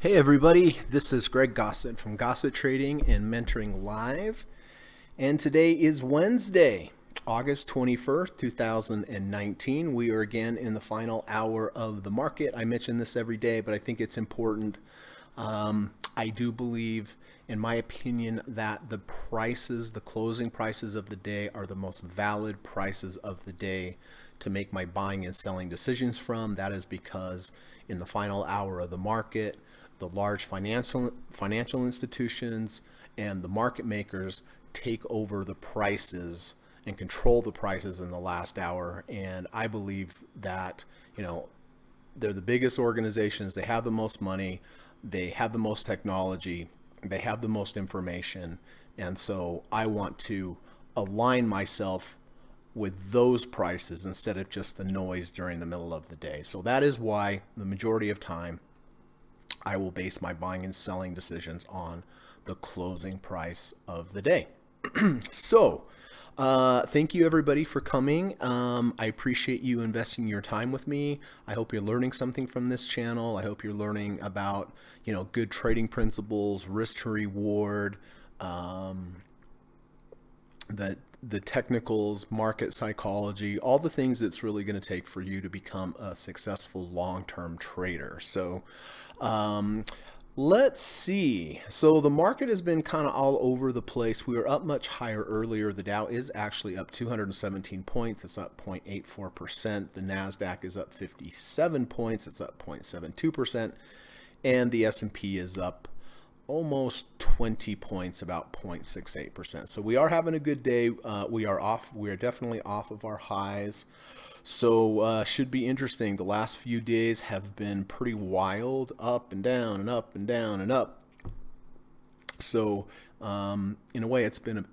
Hey everybody, this is Greg Gossett from Gossett Trading and Mentoring Live, and today is Wednesday, August 21st, 2019. We are again in the final hour of the market. I mention this every day, but I think it's important. I do believe, in my opinion, that the closing prices of the day are the most valid prices of the day to make my buying and selling decisions from. That is because in the final hour of the market, the large financial institutions and the market makers take over the prices and control the prices in the last hour. And I believe that, they're the biggest organizations. They have the most money. They have the most technology. They have the most information. And so I want to align myself with those prices instead of just the noise during the middle of the day. So that is why the majority of time I will base my buying and selling decisions on the closing price of the day. So, thank you everybody for coming. I appreciate you investing your time with me. I hope you're learning something from this channel. I hope you're learning about, good trading principles, risk to reward, the technicals, market psychology, all the things it's really going to take for you to become a successful long-term trader. So let's see. So the market has been kind of all over the place. We were up much higher earlier. The Dow is actually up 217 points. It's up 0.84%. The NASDAQ is up 57 points. It's up 0.72%. And the S&P is up almost 20 points, about 0.68%. So we are having a good day. We are definitely off of our highs. So should be interesting. The last few days have been pretty wild, up and down and up and down and up. So in a way, it's been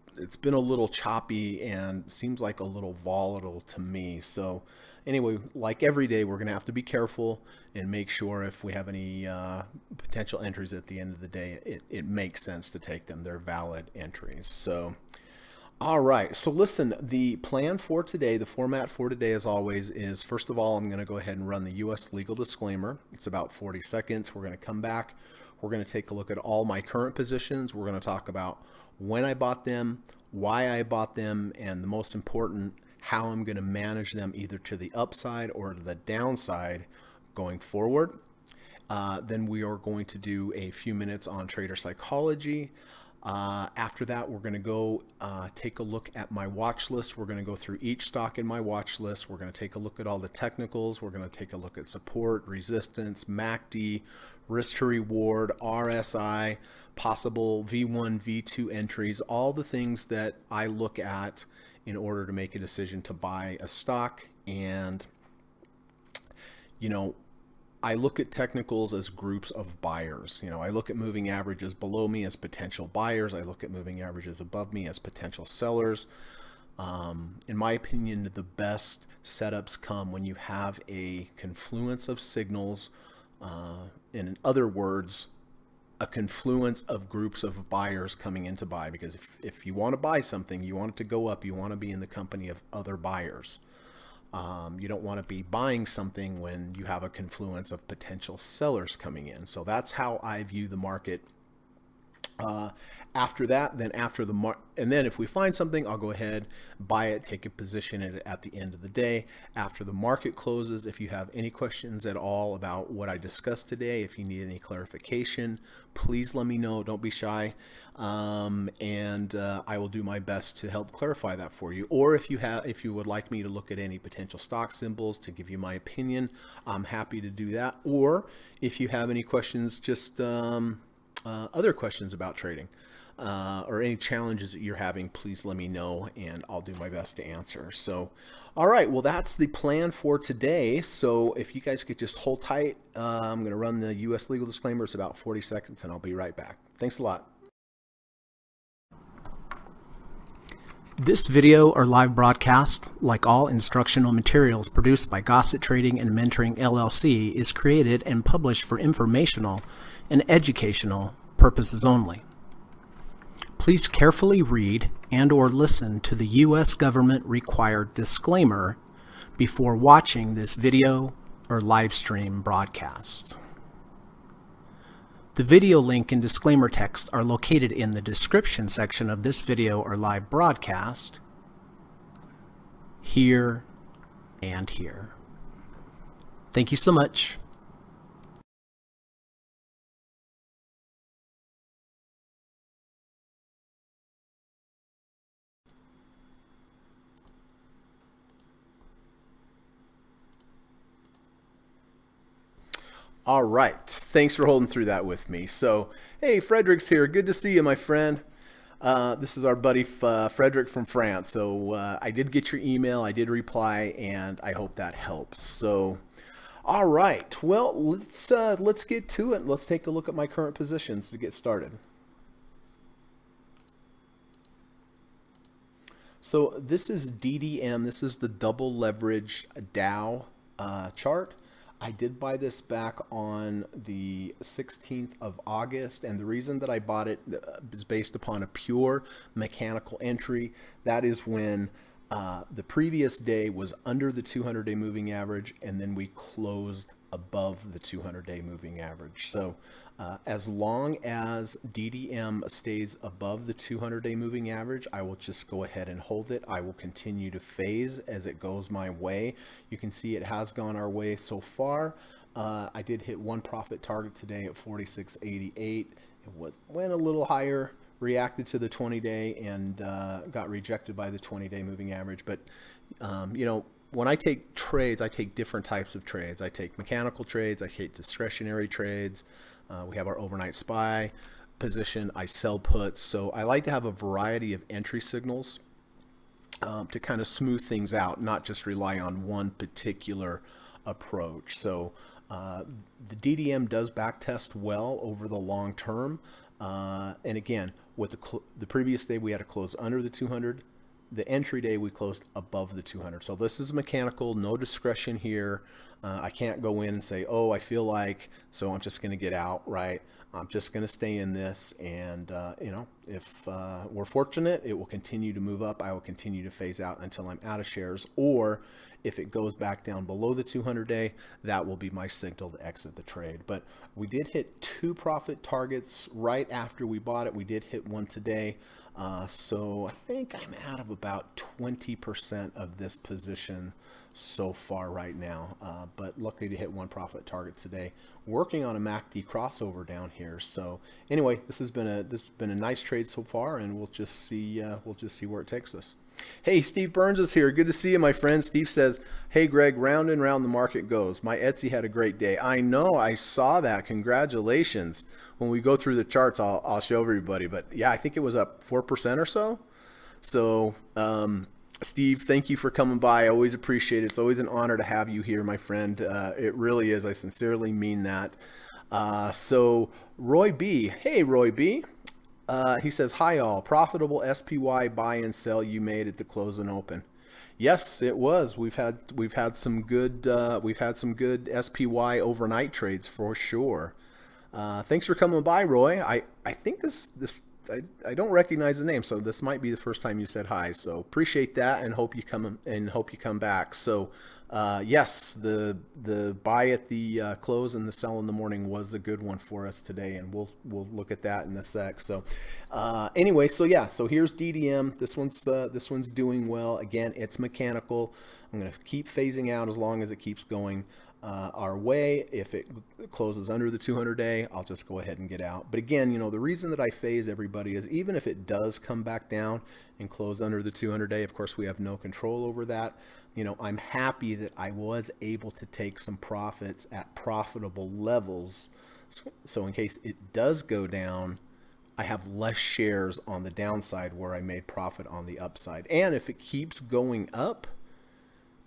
a little choppy and seems like a little volatile to me. So anyway, like every day, we're going to have to be careful and make sure if we have any potential entries at the end of the day, it makes sense to take them. They're valid entries. So, all right. So listen, the plan for today, the format for today, as always, is first of all, I'm going to go ahead and run the U.S. legal disclaimer. It's about 40 seconds. We're going to come back. We're going to take a look at all my current positions. We're going to talk about when I bought them, why I bought them, and the most important, how I'm going to manage them either to the upside or to the downside going forward. Then we are going to do a few minutes on trader psychology. After that, we're going to go take a look at my watch list. We're going to go through each stock in my watch list. We're going to take a look at all the technicals. We're going to take a look at support, resistance, MACD, risk to reward, RSI, possible V1, V2 entries, all the things that I look at in order to make a decision to buy a stock. And, I look at technicals as groups of buyers. I look at moving averages below me as potential buyers. I look at moving averages above me as potential sellers. In my opinion, the best setups come when you have a confluence of signals. In other words, a confluence of groups of buyers coming in to buy. Because if you want to buy something, you want it to go up, you want to be in the company of other buyers. You don't want to be buying something when you have a confluence of potential sellers coming in. So that's how I view the market. After that, then if we find something, I'll go ahead, buy it, take a position in it at the end of the day. After the market closes, if you have any questions at all about what I discussed today, if you need any clarification, please let me know. Don't be shy. And I will do my best to help clarify that for you. Or if you would like me to look at any potential stock symbols to give you my opinion, I'm happy to do that. Or if you have any questions, just other questions about trading or any challenges that you're having, please let me know and I'll do my best to answer. So, all right, well, that's the plan for today. So if you guys could just hold tight, I'm going to run the U.S. legal disclaimer. It's about 40 seconds and I'll be right back. Thanks a lot. This video or live broadcast, like all instructional materials produced by Gossett Trading and Mentoring LLC, is created and published for informational and educational purposes only. Please carefully read and/or listen to the U.S. government required disclaimer before watching this video or live stream broadcast. The video link and disclaimer text are located in the description section of this video or live broadcast, here and here. Thank you so much. All right. Thanks for holding through that with me. So, hey, Frederick's here. Good to see you, my friend. This is our buddy Frederick from France. So I did get your email. I did reply, and I hope that helps. So, all right. Well, let's get to it. Let's take a look at my current positions to get started. So this is DDM. This is the double leverage Dow chart. I did buy this back on the 16th of August, and the reason that I bought it is based upon a pure mechanical entry. That is when the previous day was under the 200-day moving average, and then we closed above the 200-day moving average. So as long as DDM stays above the 200-day moving average, I will just go ahead and hold it. I will continue to phase as it goes my way. You can see it has gone our way so far. I did hit one profit target today at 46.88. It went a little higher, reacted to the 20-day, and got rejected by the 20-day moving average. But you know, when I take trades, I take different types of trades. I take mechanical trades, I take discretionary trades. We have our overnight SPY position. I sell puts. So I like to have a variety of entry signals to kind of smooth things out, not just rely on one particular approach. So the DDM does backtest well over the long term. And again, with the previous day, we had to close under the 200. The entry day, we closed above the 200. So this is mechanical, no discretion here. I can't go in and say, oh, I feel like, so I'm just going to get out, right? I'm just going to stay in this. And, you know, if we're fortunate, it will continue to move up. I will continue to phase out until I'm out of shares. Or if it goes back down below the 200-day, that will be my signal to exit the trade. But we did hit 2 profit targets right after we bought it. We did hit one today. So I think I'm out of about 20% of this position so far right now, but luckily to hit one profit target today, working on a MACD crossover down here. So anyway, this has been a nice trade so far, and we'll just see where it takes us. Hey, Steve Burns is here. Good to see you, my friend. Steve says, hey Greg, round and round the market goes. My Etsy had a great day. I know, I saw that. Congratulations. When we go through the charts, I'll show everybody, but yeah, I think it was up 4% or so. So Steve, thank you for coming by. I always appreciate it. It's always an honor to have you here, my friend. It really is. I sincerely mean that. So Roy B. Hey, Roy B. He says, hi all. Profitable SPY buy and sell you made at the close and open. Yes, it was. We've had some good SPY overnight trades for sure. Thanks for coming by, Roy. I think I don't recognize the name, so this might be the first time you said hi. So appreciate that, and hope you come back. So yes, the buy at the close and the sell in the morning was a good one for us today, and we'll look at that in a sec. So anyway, so yeah, so here's DDM. This one's doing well. Again, it's mechanical. I'm going to keep phasing out as long as it keeps going our way. If it closes under the 200-day, I'll just go ahead and get out. But again, you know, the reason that I phase everybody is even if it does come back down and close under the 200-day, of course, we have no control over that. You know, I'm happy that I was able to take some profits at profitable levels. So in case it does go down, I have less shares on the downside where I made profit on the upside. And if it keeps going up,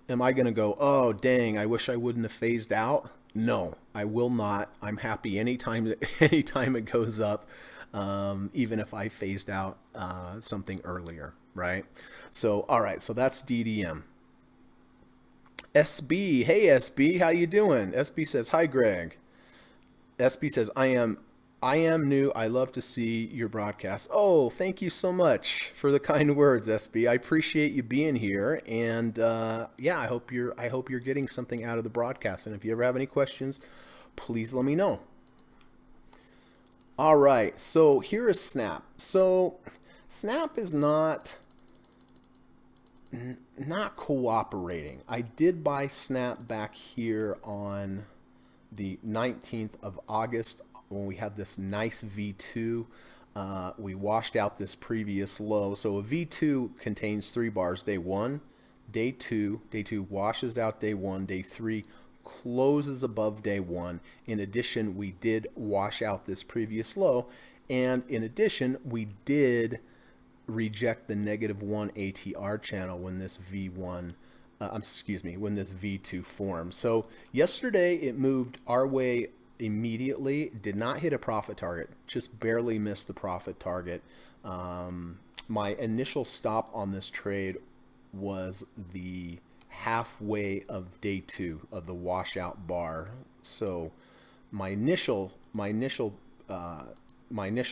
am I going to go, oh, dang, I wish I wouldn't have phased out? No, I will not. I'm happy anytime it goes up, even if I phased out something earlier, right? So, all right, so that's DDM. SB, hey SB, how you doing? SB says, hi Greg. SB says, I am new. I love to see your broadcast. Oh, thank you so much for the kind words, SB. I appreciate you being here, and yeah, I hope you're getting something out of the broadcast. And if you ever have any questions, please let me know. All right, so here is Snap. So Snap is not cooperating. I did buy Snap back here on the 19th of August when we had this nice V2. We washed out this previous low. So a V2 contains 3 bars, day 1, day 2. Day 2 washes out day 1, day 3 closes above day 1. In addition, we did wash out this previous low. And in addition, we did reject the -1 ATR channel when this V1, when this V2 formed. So yesterday it moved our way immediately, did not hit a profit target, just barely missed the profit target. My initial stop on this trade was the halfway of day 2 of the washout bar. So my initial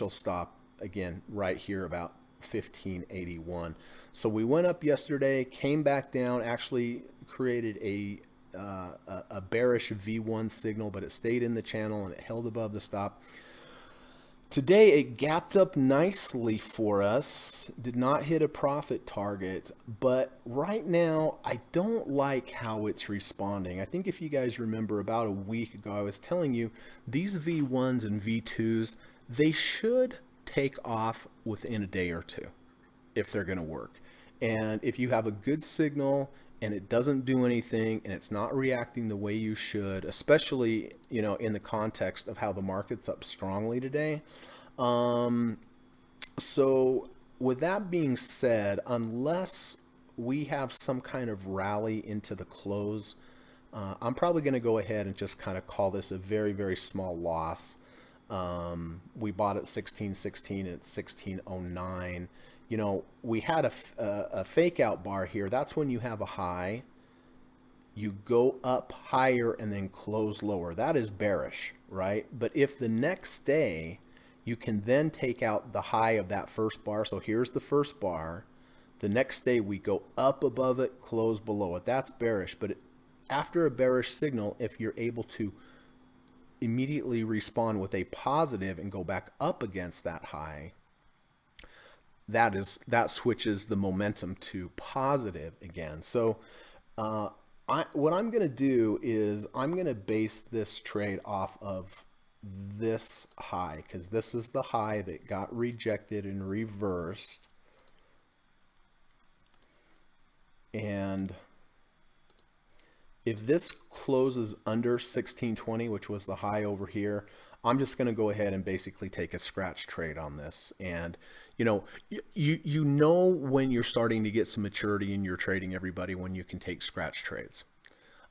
stop, again, right here about 1581. So we went up yesterday, came back down, actually created a bearish V1 signal, but it stayed in the channel and it held above the stop. Today it gapped up nicely for us, did not hit a profit target, but right now I don't like how it's responding. I think if you guys remember about a week ago, I was telling you these V1s and V2s, they should take off within a day or two if they're going to work. And if you have a good signal and it doesn't do anything and it's not reacting the way you should, especially, you know, in the context of how the market's up strongly today. So with that being said, unless we have some kind of rally into the close, I'm probably going to go ahead and just kind of call this a very, very small loss. We bought at 1616 and it's 1609. You know, we had a fake out bar here. That's when you have a high, you go up higher and then close lower. That is bearish, right? But if the next day you can then take out the high of that first bar, so here's the first bar, the next day we go up above it, close below it, that's bearish. But after a bearish signal, if you're able to immediately respond with a positive and go back up against that high, that switches the momentum to positive again. So what I'm going to do is I'm going to base this trade off of this high, because this is the high that got rejected and reversed. And if this closes under 1620, which was the high over here, I'm just going to go ahead and basically take a scratch trade on this. And you know when you're starting to get some maturity in your trading, everybody, when you can take scratch trades.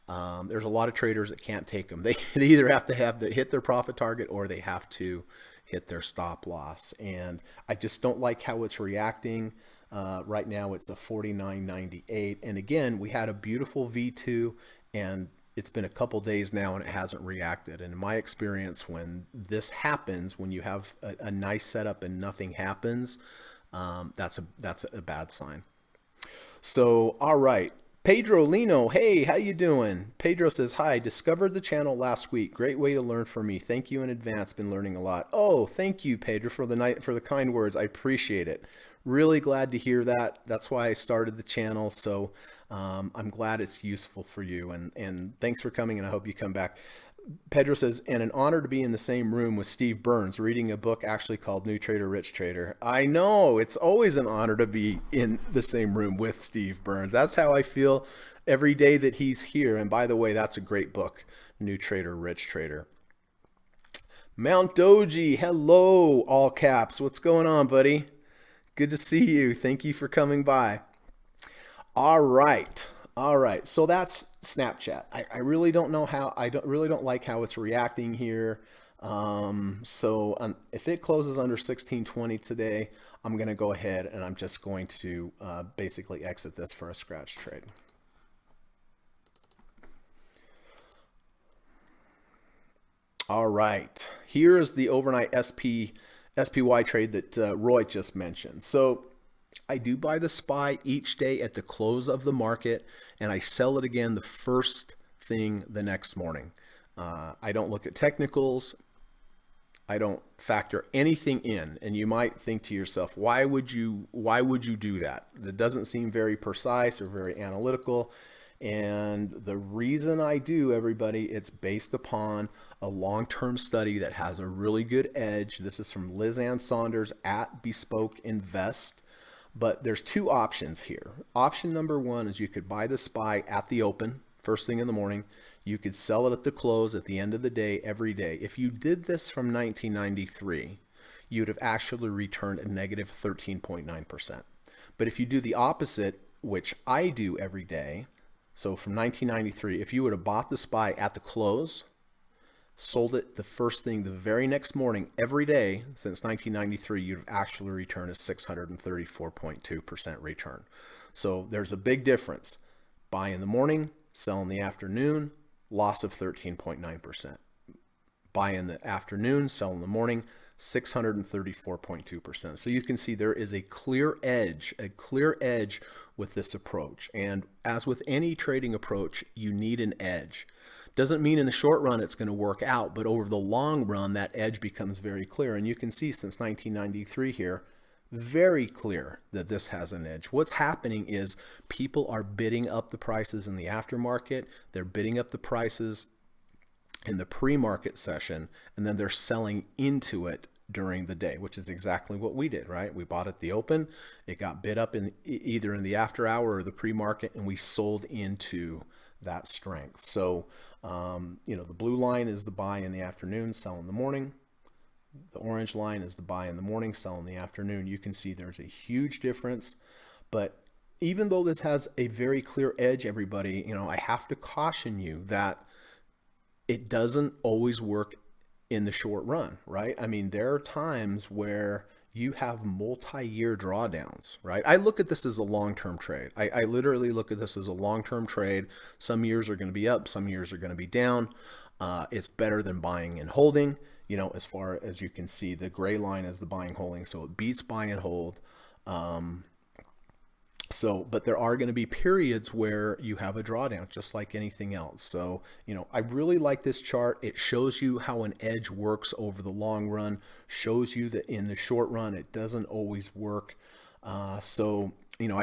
There's a lot of traders that can't take them. They either have to hit their profit target or they have to hit their stop loss. And I just don't like how it's reacting. Right now it's a 49.98. And again, we had a beautiful V2 and it's been a couple days now and it hasn't reacted. And in my experience, when this happens, when you have a nice setup and nothing happens, that's a bad sign. So, all right. Pedro Lino, hey, how you doing? Pedro says, hi, discovered the channel last week. Great way to learn from me. Thank you in advance. Been learning a lot. Oh, thank you, Pedro, for the kind words. I appreciate it. Really glad to hear that. That's why I started the channel. So I'm glad it's useful for you. And thanks for coming, and I hope you come back. Pedro says, and an honor to be in the same room with Steve Burns, reading a book actually called New Trader, Rich Trader. I know, it's always an honor to be in the same room with Steve Burns. That's how I feel every day that he's here. And by the way, that's a great book, New Trader, Rich Trader. Mount Doji, hello, all caps. What's going on, buddy? Good to see you. Thank you for coming by. All right. So that's Snapchat. I really don't know how, really don't like how it's reacting here. If it closes under 1620 today, I'm going to go ahead and I'm just going to basically exit this for a scratch trade. All right, here is the overnight SPY trade that Roy just mentioned. So I do buy the SPY each day at the close of the market, and I sell it again the first thing the next morning. I don't look at technicals. I don't factor anything in. And you might think to yourself, why would you do that? It doesn't seem very precise or very analytical. And the reason I do, everybody, it's based upon a long-term study that has a really good edge. This is from Liz Ann Saunders at Bespoke Invest. But there's two options here. Option number one is you could buy the SPY at the open, first thing in the morning. You could sell it at the close at the end of the day, every day. If you did this from 1993, you'd have actually returned a negative 13.9%. But if you do the opposite, which I do every day, so from 1993, if you would have bought the SPY at the close, sold it the first thing the very next morning, every day since 1993, you'd have actually returned a 634.2% return. So there's a big difference. Buy in the morning, sell in the afternoon, loss of 13.9%. Buy in the afternoon, sell in the morning, 634.2%. So you can see there is a clear edge with this approach. And as with any trading approach, you need an edge. Doesn't mean in the short run it's going to work out, but over the long run, that edge becomes very clear. And you can see since 1993 here, very clear that this has an edge. What's happening is people are bidding up the prices in the aftermarket. They're bidding up the prices in the pre-market session, and then they're selling into it during the day, which is exactly what we did, right? We bought at the open. It got bid up in either in the after hour or the pre-market, and we sold into that strength. So, the blue line is the buy in the afternoon, sell in the morning. The orange line is the buy in the morning, sell in the afternoon. You can see there's a huge difference. But even though this has a very clear edge, everybody, I have to caution you that it doesn't always work in the short run, right? I mean, there are times where you have multi-year drawdowns, right? I look at this as a long-term trade. I literally look at this as a long-term trade. Some years are going to be up, some years are going to be down. It's better than buying and holding. As far as you can see, the gray line is the buying holding, so it beats buy and hold. But there are going to be periods where you have a drawdown, just like anything else. So, I really like this chart. It shows you how an edge works over the long run, shows you that in the short run, it doesn't always work. I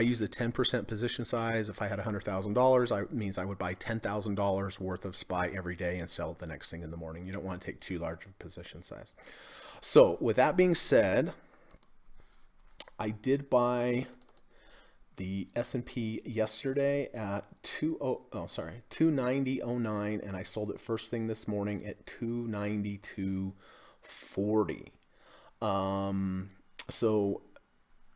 use a 10% position size. If I had $100,000, it means I would buy $10,000 worth of SPY every day and sell it the next thing in the morning. You don't want to take too large of a position size. So with that being said, I did buy the S&P yesterday at 290.09, and I sold it first thing this morning at 292.40. So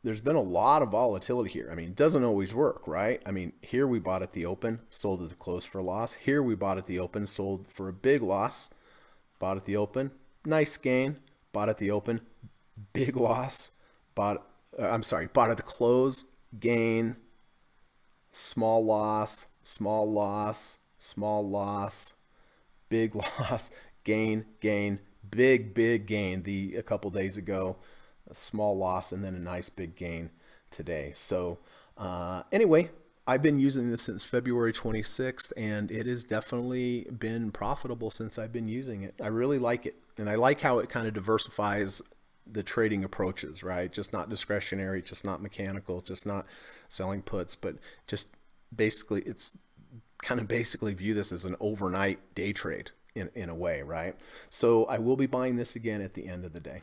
there's been a lot of volatility here. I mean, it doesn't always work, right? I mean, here we bought at the open, sold at the close for a loss. Here we bought at the open, sold for a big loss. Bought at the open, nice gain. Bought at the open, big loss. Bought at the close, gain, small loss, small loss, small loss, big loss, gain, big gain a couple days ago, a small loss, and then a nice big gain today. So anyway, I've been using this since February 26th, and it has definitely been profitable since I've been using it. I really like it, and I like how it kind of diversifies the trading approaches, right? Just not discretionary, just not mechanical, just not selling puts, but just basically view this as an overnight day trade in a way, right? So I will be buying this again at the end of the day.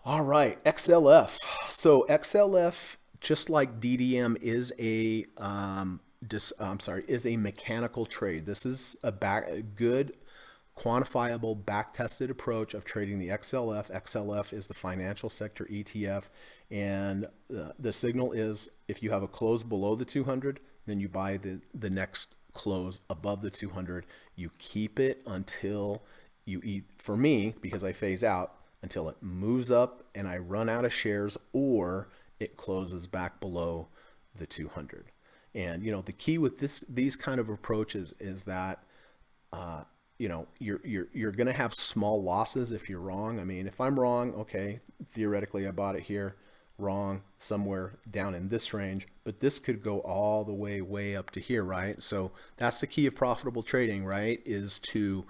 All right, XLF. So XLF, just like DDM, is a mechanical trade. This is a good, quantifiable, back-tested approach of trading the XLF. XLF is the financial sector ETF, and the signal is if you have a close below the 200, then you buy the next close above the 200. You keep it until you eat. For me, because I phase out, until it moves up and I run out of shares, or it closes back below the 200. And the key with these kind of approaches is that you're going to have small losses if you're wrong. I mean, if I'm wrong, okay, theoretically I bought it here, wrong, somewhere down in this range, but this could go all the way up to here, right? So that's the key of profitable trading, right? Is to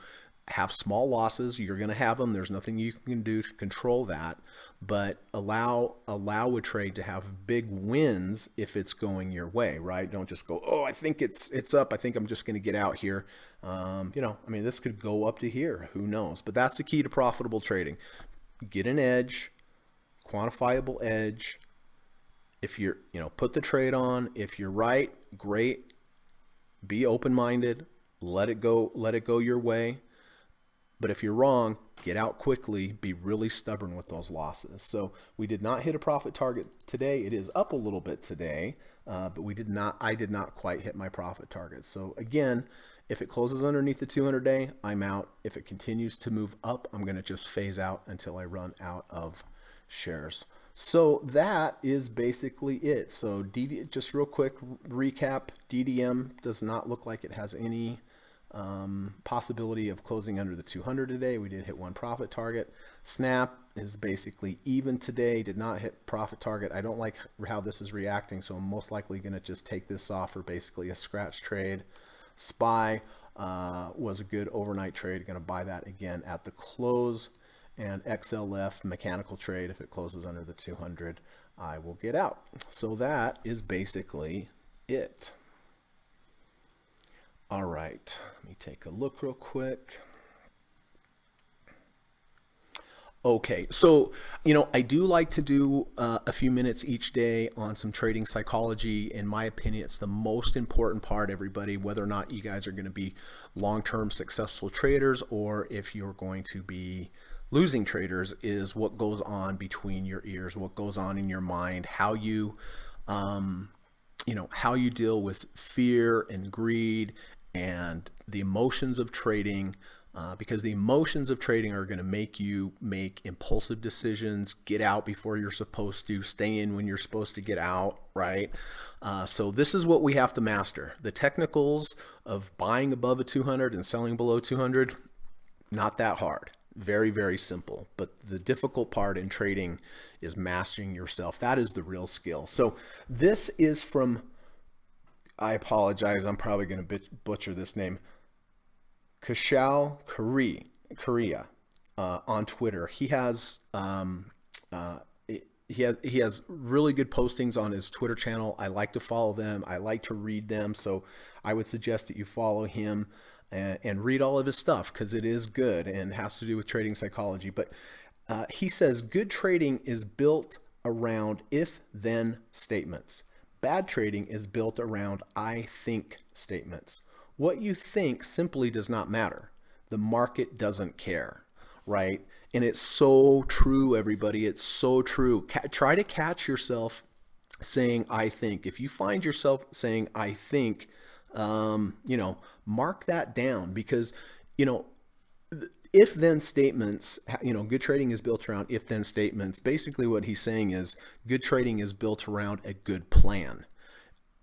have small losses. You're going to have them. There's nothing you can do to control that, but allow a trade to have big wins if it's going your way, right? Don't just go, oh, I think it's up. I think I'm just going to get out here. I mean, this could go up to here. Who knows? But that's the key to profitable trading. Get an edge, quantifiable edge. If you're, put the trade on. If you're right, great. Be open-minded. Let it go your way. But if you're wrong, get out quickly. Be really stubborn with those losses. So we did not hit a profit target today. It is up a little bit today, but I did not quite hit my profit target. So again, if it closes underneath the 200-day, I'm out. If it continues to move up, I'm going to just phase out until I run out of shares. So that is basically it. So just real quick recap, DDM does not look like it has any possibility of closing under the 200 today. We did hit one profit target. Snap is basically even today, did not hit profit target. I don't like how this is reacting, so I'm most likely going to just take this off for basically a scratch trade. SPY was a good overnight trade. Going to buy that again at the close. And XLF mechanical trade, if it closes under the 200, I will get out. So that is basically it. All right, let me take a look real quick. Okay, so, I do like to do a few minutes each day on some trading psychology. In my opinion, it's the most important part, everybody, whether or not you guys are going to be long-term successful traders or if you're going to be losing traders, is what goes on between your ears, what goes on in your mind, how you deal with fear and greed and the emotions of trading, because the emotions of trading are going to make you make impulsive decisions, get out before you're supposed to, stay in when you're supposed to get out, right? So this is what we have to master. The technicals of buying above a 200 and selling below 200, not that hard. Very, very simple. But the difficult part in trading is mastering yourself. That is the real skill. So this is from, I apologize, I'm probably going to butcher this name, Kashal Korea on Twitter. He has he has really good postings on his Twitter channel. I like to follow them. I like to read them. So I would suggest that you follow him and read all of his stuff, because it is good and has to do with trading psychology. But he says good trading is built around if-then statements. Bad trading is built around I think statements. What you think simply does not matter. The market doesn't care, right? And it's so true, everybody. It's so true. Try to catch yourself saying I think. If you find yourself saying I think, mark that down, because, if-then statements, good trading is built around if-then statements. Basically what he's saying is good trading is built around a good plan.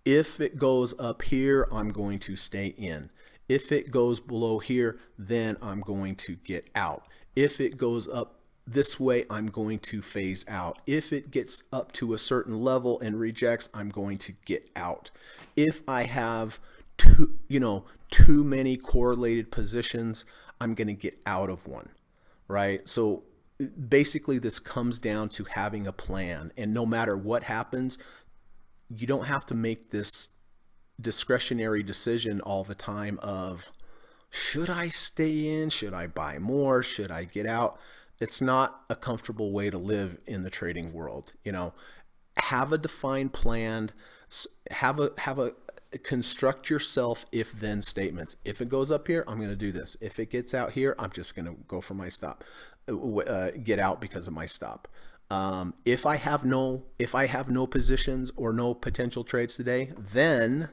If it goes up here, I'm going to stay in. If it goes below here, then I'm going to get out. If it goes up this way, I'm going to phase out. If it gets up to a certain level and rejects, I'm going to get out. If I have too many correlated positions, I'm going to get out of one, right? So basically this comes down to having a plan, and no matter what happens, you don't have to make this discretionary decision all the time of, should I stay in? Should I buy more? Should I get out? It's not a comfortable way to live in the trading world. Have a defined plan, construct yourself if-then statements. If it goes up here, I'm going to do this. If it gets out here, I'm just going to go for my stop, get out because of my stop. If I have no positions or no potential trades today, then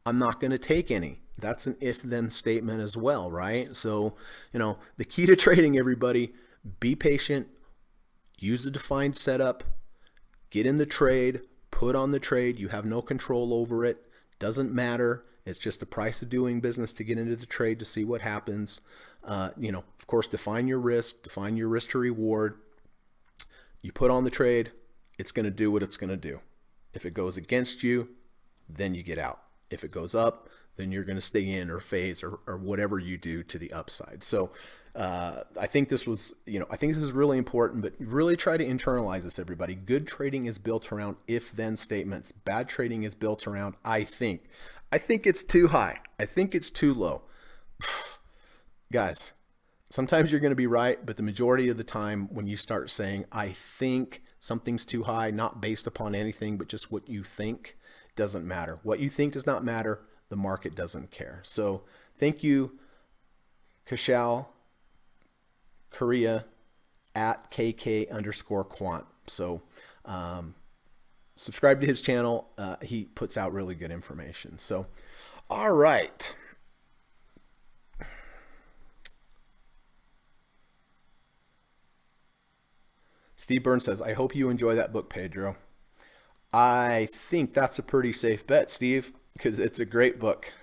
I'm not going to take any. That's an if-then statement as well, right? So, the key to trading, everybody, be patient, use a defined setup, get in the trade, put on the trade. You have no control over it. Doesn't matter. It's just the price of doing business to get into the trade to see what happens. Of course, define your risk to reward. You put on the trade, It's going to do what it's going to do. If it goes against you, then you get out. If it goes up, then you're going to stay in or phase or whatever you do to the upside. So I think this was, I think this is really important, but really try to internalize this, everybody. Good trading is built around if-then statements. Bad trading is built around I think. I think it's too high. I think it's too low. Guys, sometimes you're going to be right, but the majority of the time when you start saying, I think something's too high, not based upon anything, but just what you think, doesn't matter. What you think does not matter. The market doesn't care. So thank you, Kashal Korea at KK_quant. So subscribe to his channel. He puts out really good information. So, all right. Steve Burns says, I hope you enjoy that book, Pedro. I think that's a pretty safe bet, Steve, because it's a great book.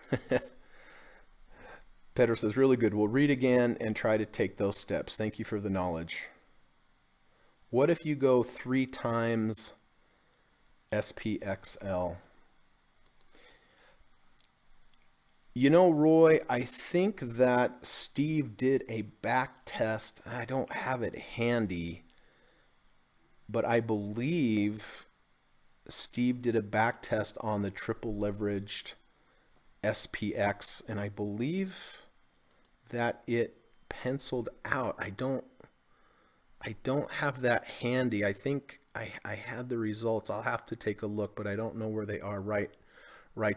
Pedro says, really good. We'll read again and try to take those steps. Thank you for the knowledge. What if you go 3 times SPXL? Roy, I think that Steve did a back test. I don't have it handy, but I believe Steve did a back test on the triple leveraged SPX, and I believe that it penciled out. I don't have that handy. I think I had the results. I'll have to take a look, but I don't know where they are right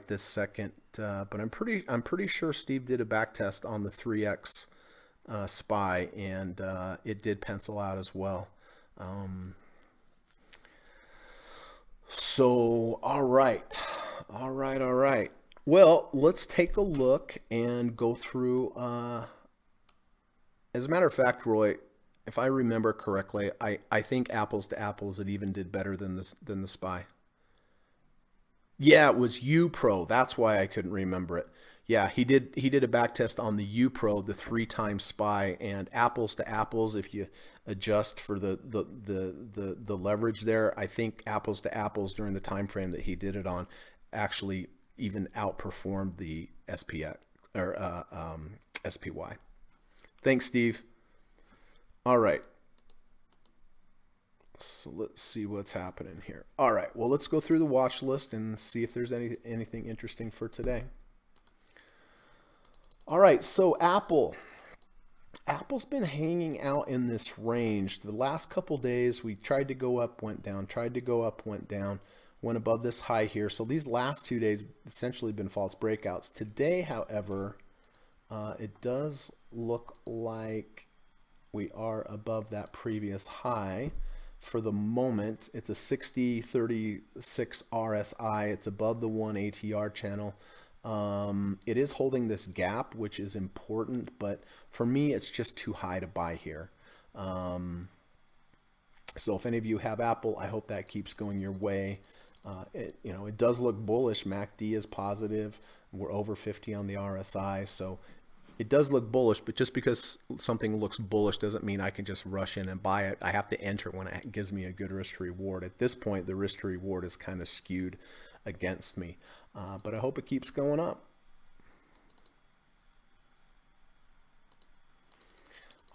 this second. But I'm pretty sure Steve did a back test on the 3X SPY, and it did pencil out as well. So, all right. Well, let's take a look and go through. As a matter of fact, Roy, if I remember correctly, I think apples to apples, it even did better than the SPY. Yeah, it was UPRO. That's why I couldn't remember it. Yeah, he did a back test on the UPRO, the 3x SPY, and apples to apples, if you adjust for the leverage there, I think apples to apples during the time frame that he did it on actually even outperformed the SPX or SPY. Thanks, Steve. All right. So let's see what's happening here. All right. Well, let's go through the watch list and see if there's anything interesting for today. All right. So Apple's been hanging out in this range. The last couple days, we tried to go up, went down, tried to go up, went down, went above this high here. So these last 2 days essentially been false breakouts. Today, however, it does look like we are above that previous high. For the moment, it's a 60-36 RSI. It's above the 1 ATR channel. It is holding this gap, which is important, but for me, it's just too high to buy here. So if any of you have Apple, I hope that keeps going your way. It does look bullish. MACD is positive. We're over 50 on the RSI, so it does look bullish, but just because something looks bullish doesn't mean I can just rush in and buy it. I have to enter when it gives me a good risk to reward. At this point, the risk to reward is kind of skewed against me, but I hope it keeps going up.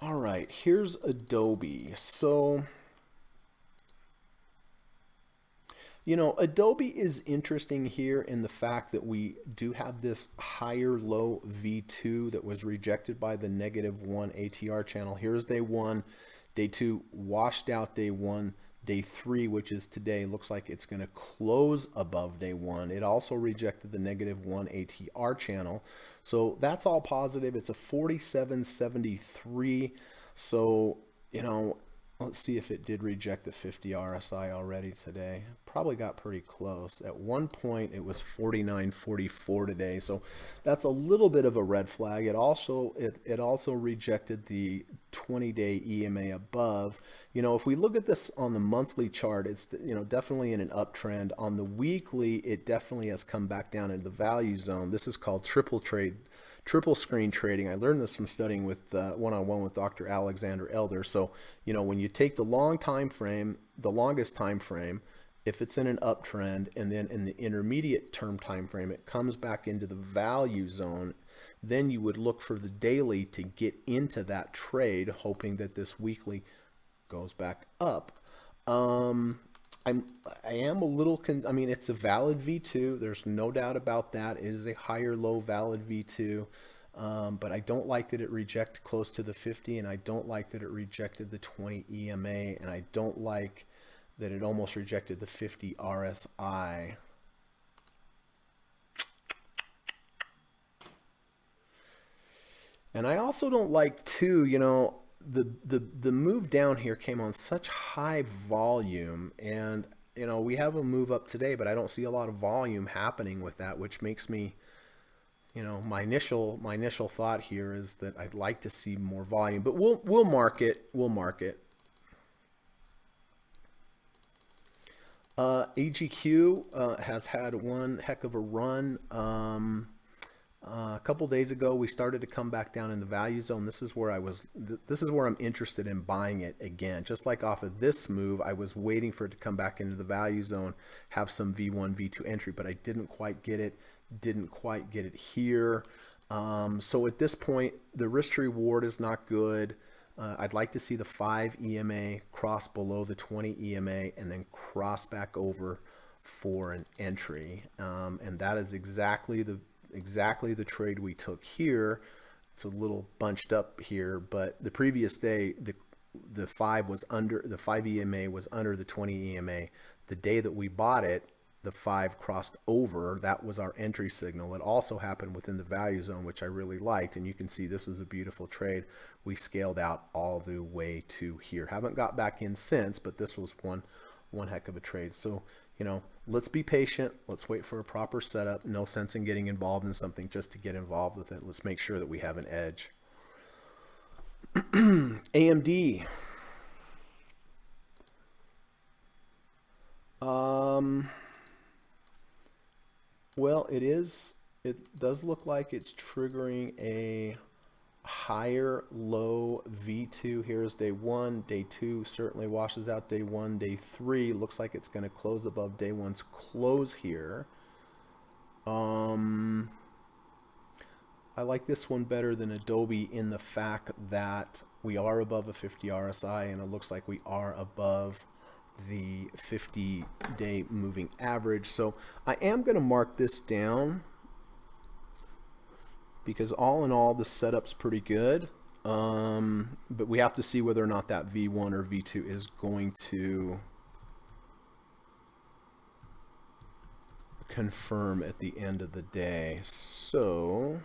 All right, here's Adobe. So, Adobe is interesting here in the fact that we do have this higher low V2 that was rejected by the -1 ATR channel. Here's day 1, day 2 washed out day 1, day 3, which is today, looks like it's going to close above day 1. It also rejected the -1 ATR channel. So that's all positive. It's a 47.73. So, let's see if it did reject the 50 RSI already today. Probably got pretty close. At one point, it was 49.44 today. So that's a little bit of a red flag. It also rejected the 20-day EMA above. If we look at this on the monthly chart, it's definitely in an uptrend. On the weekly, it definitely has come back down into the value zone. This is called triple triple screen trading. I learned this from studying with one-on-one with Dr. Alexander Elder. So, you know, when you take the long time frame, the longest time frame, if it's in an uptrend, and then in the intermediate term time frame, it comes back into the value zone, then you would look for the daily to get into that trade, hoping that this weekly goes back up. I am a little, I mean, it's a valid V2. There's no doubt about that. It is a higher low valid V2. But I don't like that it rejected close to the 50, and I don't like that it rejected the 20 EMA, and I don't like that it almost rejected the 50 RSI. And I also don't like too, you know, the move down here came on such high volume, and you know, we have a move up today, but I don't see a lot of volume happening with that, which makes me, you know, my initial thought here is that I'd like to see more volume, but we'll mark it. We'll mark it. AGQ has had one heck of a run. A couple days ago, we started to come back down in the value zone. This is where I'm interested in buying it again. Just like off of this move, I was waiting for it to come back into the value zone, have some V1, V2 entry, but I didn't quite get it. Didn't quite get it here. So at this point, the risk to reward is not good. I'd like to see the 5 EMA cross below the 20 EMA and then cross back over for an entry. And that is exactly the trade we took here. It's a little bunched up here, but the previous day the 5 was under, the 5 EMA was under the 20 EMA. The day that we bought it, the 5 crossed over. That was our entry signal. It also happened within the value zone, which I really liked, and you can see this was a beautiful trade. We scaled out all the way to here. Haven't got back in since, but this was one heck of a trade. So, you know, let's be patient. Let's wait for a proper setup. No sense in getting involved in something just to get involved with it. Let's make sure that we have an edge. AMD. Well, it does look like it's triggering a higher low V2. Here's day 1. Day 2 certainly washes out day 1. Day 3 looks like it's going to close above day 1's close here. I like this one better than Adobe in the fact that we are above a 50 RSI, and it looks like we are above the 50-day moving average. So I am going to mark this down because all in all the setup's pretty good, but we have to see whether or not that V1 or V2 is going to confirm at the end of the day. So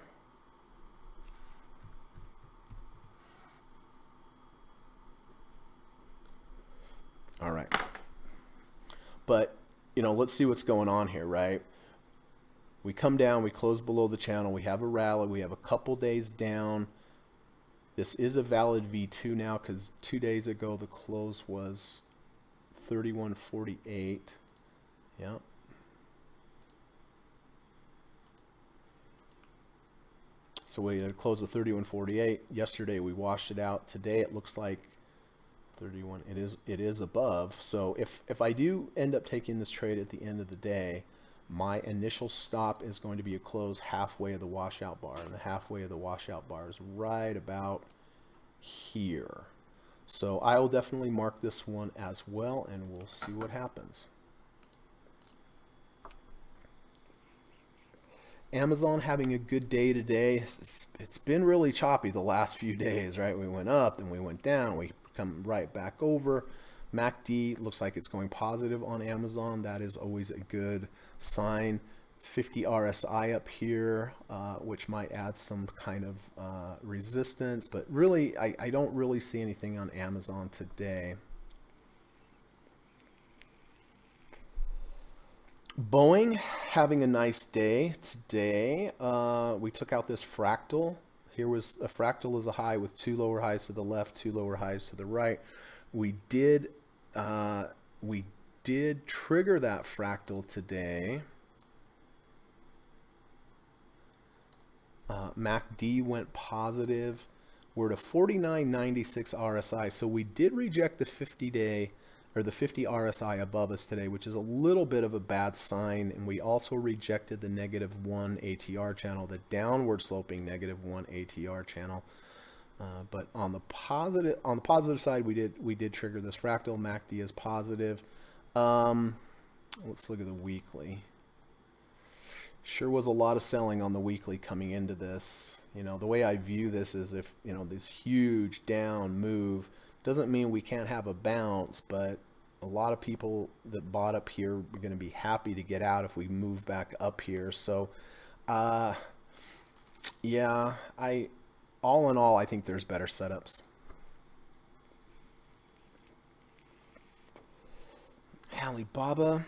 all right, but you know, let's see what's going on here, right? We come down, we close below the channel, we have a rally, we have a couple days down. This is a valid V2 now because 2 days ago the close was 31.48. Yeah. So we had a close of 31.48. Yesterday we washed it out. Today it looks like 31. It is above. So if I do end up taking this trade at the end of the day, my initial stop is going to be a close halfway of the washout bar, and the halfway of the washout bar is right about here. So I will definitely mark this one as well, and we'll see what happens. Amazon having a good day today. It's been really choppy the last few days, right? We went up, then we went down, we come right back over. MACD looks like it's going positive on Amazon. That is always a good sign. 50 RSI up here, which might add some kind of resistance, but really I don't really see anything on Amazon today. Boeing having a nice day today. We took out this fractal. Here was a fractal is a high with 2 lower highs to the left, 2 lower highs to the right. We did trigger that fractal today. MACD went positive. We're at a 49.96 RSI, so we did reject the 50-day or the 50 RSI above us today, which is a little bit of a bad sign. And we also rejected the -1 ATR channel, the downward sloping -1 ATR channel. But on the positive side, we did trigger this fractal. MACD is positive. Let's look at the weekly. Sure was a lot of selling on the weekly coming into this. You know, the way I view this is, if, you know, this huge down move doesn't mean we can't have a bounce, but a lot of people that bought up here are going to be happy to get out if we move back up here. So, yeah, all in all, I think there's better setups. Alibaba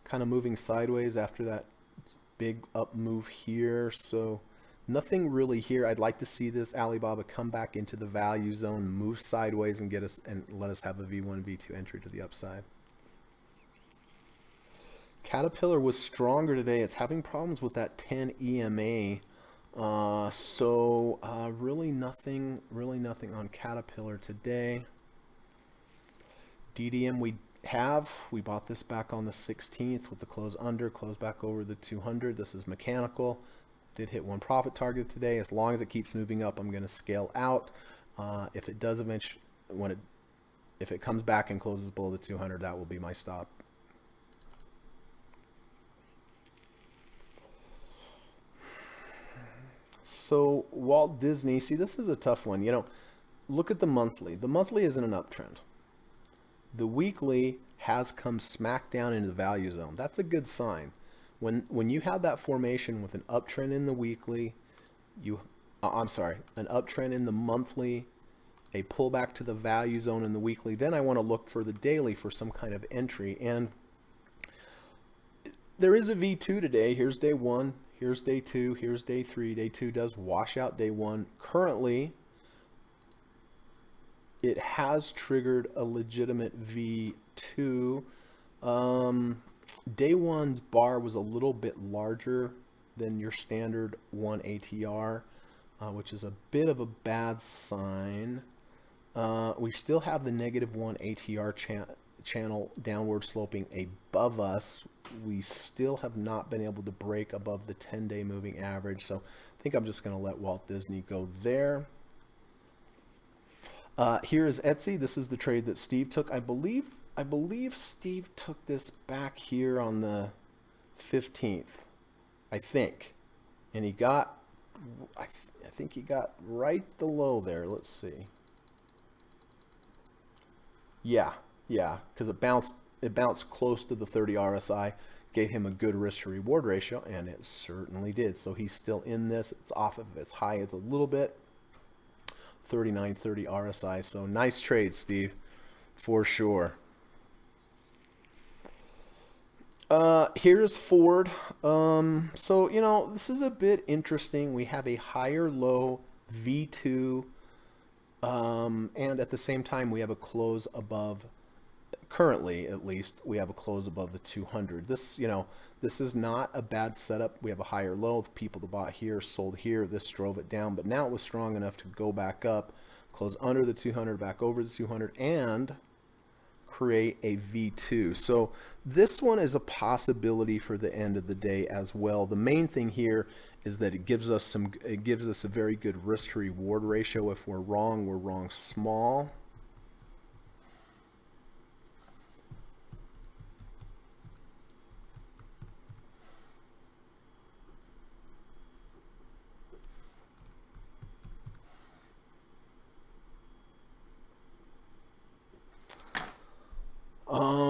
kind of moving sideways after that big up move here, so nothing really here. I'd like to see this Alibaba come back into the value zone, move sideways, and get us and let us have a V1 V2 entry to the upside. Caterpillar was stronger today. It's having problems with that 10 EMA. Really nothing on Caterpillar today. DDM we bought this back on the 16th with the close under, close back over the 200. This is mechanical. Did hit one profit target today. As long as it keeps moving up, I'm going to scale out. If it does eventually, if it comes back and closes below the 200, that will be my stop. So Walt Disney, see, this is a tough one. You know, look at the monthly. The monthly is in an uptrend. The weekly has come smack down into the value zone. That's a good sign. When you have that formation with an uptrend in the weekly, an uptrend in the monthly, a pullback to the value zone in the weekly, then I want to look for the daily for some kind of entry. And there is a V2 today. Here's day 1. Here's day 2. Here's day 3. Day 2 does wash out day 1. Currently, it has triggered a legitimate V2. Day 1's bar was a little bit larger than your standard 1 ATR, which is a bit of a bad sign. We still have the -1 ATR channel downward sloping above us. We still have not been able to break above the 10-day moving average. So I think I'm just going to let Walt Disney go there. Here is Etsy. This is the trade that Steve took. I believe Steve took this back here on the 15th, I think. And he got, I think he got right the low there. Let's see. Yeah, because it bounced close to the 30 RSI, gave him a good risk to reward ratio, and it certainly did. So he's still in this. It's off of its high. It's a little bit. 39.30 RSI. So nice trade, Steve, for sure. Here's Ford. So, you know, this is a bit interesting. We have a higher low V2, and at the same time we have a close above, currently at least, we have a close above the 200. This, you know, this is not a bad setup. We have a higher low. The people that bought here sold here. This drove it down, but now it was strong enough to go back up, close under the 200, back over the 200, and create a V2. So this one is a possibility for the end of the day as well. The main thing here is that it gives us a very good risk to reward ratio. If we're wrong small.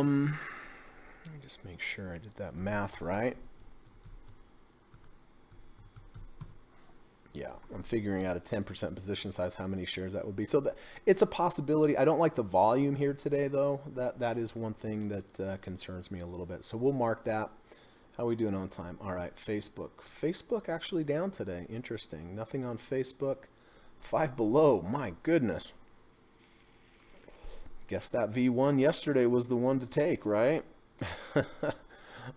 Let me just make sure I did that math right. Yeah, I'm figuring out a 10% position size, how many shares that would be. So it's a possibility. I don't like the volume here today, though. That is one thing that concerns me a little bit. So we'll mark that. How are we doing on time? All right, Facebook. Facebook actually down today. Interesting. Nothing on Facebook. 5 below. My goodness. Guess that V1 yesterday was the one to take, right?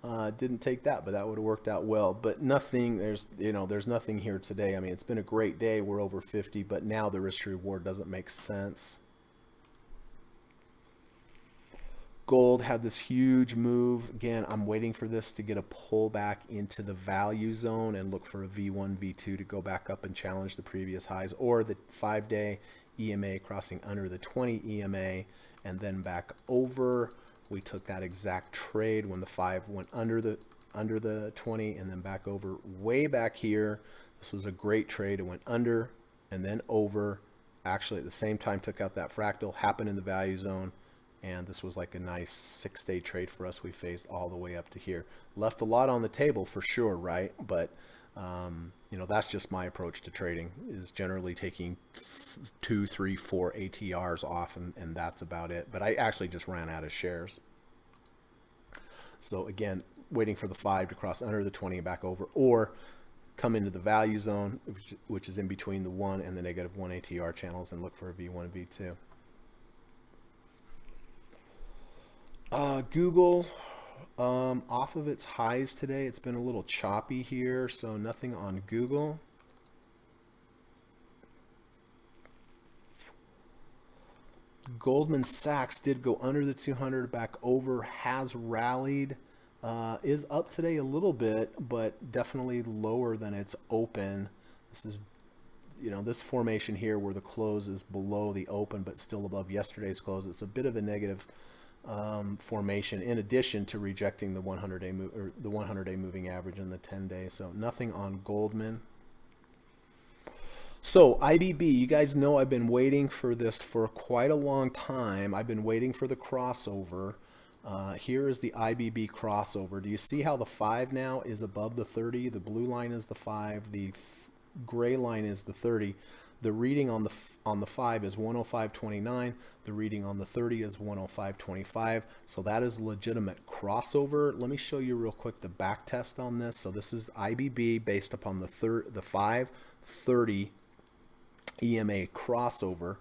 Didn't take that, but that would have worked out well. But nothing, there's nothing here today. I mean, it's been a great day. We're over 50, but now the risk to reward doesn't make sense. Gold had this huge move. Again, I'm waiting for this to get a pullback into the value zone and look for a V1, V2 to go back up and challenge the previous highs, or the 5-day EMA crossing under the 20 EMA and then back over. We took that exact trade when the 5 went under the 20 and then back over way back here. This was a great trade. It went under and then over. Actually, at the same time, took out that fractal, happened in the value zone. And this was like a nice 6-day trade for us. We phased all the way up to here. Left a lot on the table for sure, right? But, that's just my approach to trading, is generally taking 2, 3, 4 ATRs off, and that's about it. But I actually just ran out of shares. So again, waiting for the 5 to cross under the 20 and back over, or come into the value zone, which is in between the 1 and the -1 ATR channels, and look for a V1 and V2. Google, off of its highs today. It's been a little choppy here, so nothing on Google. Goldman Sachs did go under the 200, back over, has rallied, is up today a little bit, but definitely lower than its open. This is, this formation here where the close is below the open, but still above yesterday's close. It's a bit of a negative formation, in addition to rejecting the 100-day moving average and the 10-day. So nothing on Goldman. So IBB, you guys know I've been waiting for this for quite a long time. I've been waiting for the crossover. Here is the IBB crossover. Do you see how the 5 now is above the 30? The blue line is the 5. The gray line is the 30. The reading on the 5 is 105.29. The reading on the 30 is 105.25. So that is legitimate crossover. Let me show you real quick the back test on this. So this is IBB based upon the 530 EMA crossover,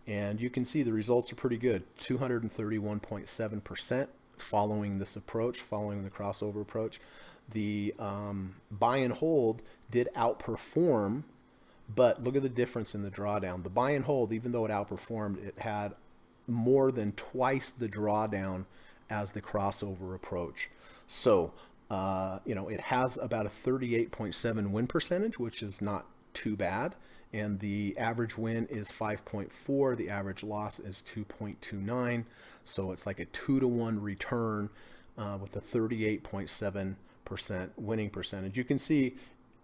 and you can see the results are pretty good. 231.7% following this approach, following the crossover approach. The buy and hold did outperform. But look at the difference in the drawdown. The buy and hold, even though it outperformed, it had more than twice the drawdown as the crossover approach. So, it has about a 38.7 win percentage, which is not too bad. And the average win is 5.4. The average loss is 2.29. So it's like a 2-to-1 return with a 38.7% winning percentage. You can see,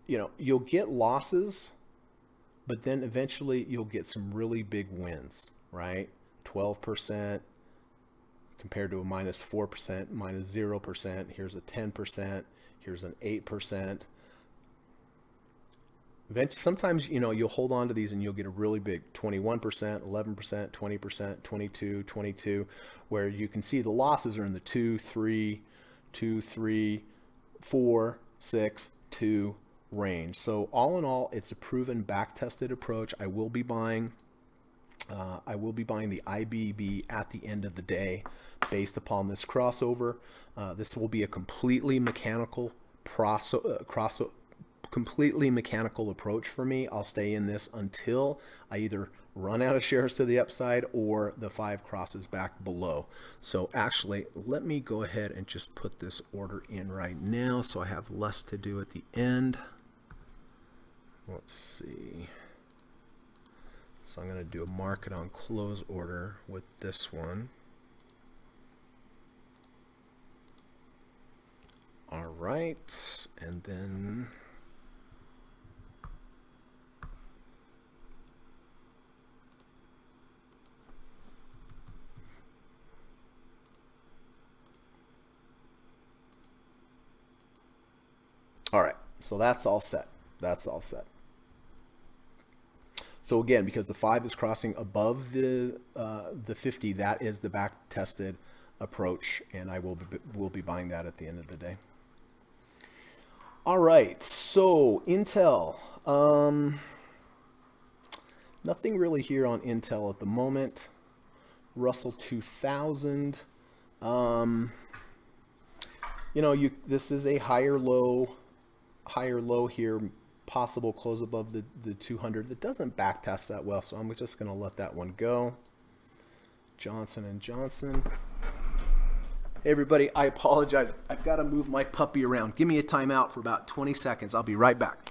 you'll get losses, but then eventually you'll get some really big wins, right? 12% compared to a -4%, -0%. Here's a 10%. Here's an 8%. Eventually, sometimes, you'll hold on to these and you'll get a really big 21%, 11%, 20%, 22, 22, where you can see the losses are in the 2, 3, 2, 3, 4, 6, 2 range. So all in all, it's a proven back-tested approach. I will be buying the IBB at the end of the day based upon this crossover. This will be a completely mechanical approach for me. I'll stay in this until I either run out of shares to the upside or the 5 crosses back below. So actually, let me go ahead and just put this order in right now so I have less to do at the end. Let's see. So I'm going to do a market on close order with this one. All right, and then all right, so that's all set. That's all set. So again, because the 5 is crossing above the 50, that is the back-tested approach, and I will be buying that at the end of the day. All right, so Intel. Nothing really here on Intel at the moment. Russell 2000. this is a higher low here, possible close above the 200. That doesn't back test that well, so I'm just going to let that one go. Johnson and Johnson. Hey everybody, I apologize. I've got to move my puppy around. Give me a timeout for about 20 seconds. I'll be right back.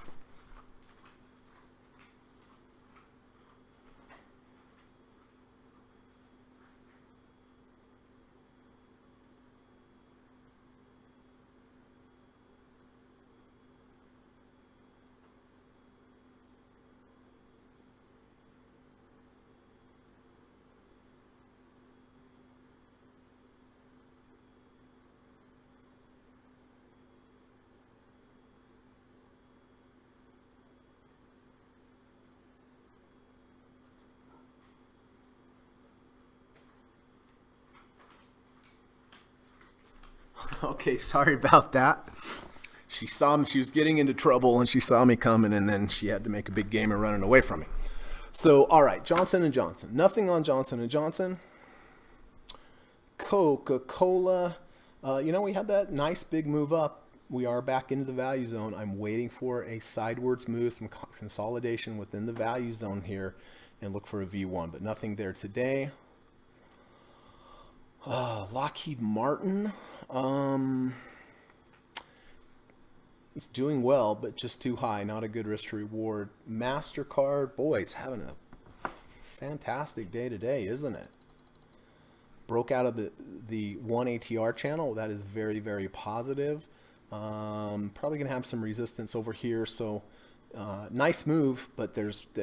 Okay, sorry about that. She saw me, she was getting into trouble and she saw me coming, and then she had to make a big game of running away from me. So, all right, Johnson and Johnson. Nothing on Johnson and Johnson. Coca-Cola. We had that nice big move up. We are back into the value zone. I'm waiting for a sidewards move, some consolidation within the value zone here, and look for a V1, but nothing there today. Lockheed Martin. It's doing well, but just too high. Not a good risk to reward. MasterCard, boy, it's having a fantastic day today, isn't it? Broke out of the 1 ATR channel. That is very, very positive. Probably going to have some resistance over here. So nice move, but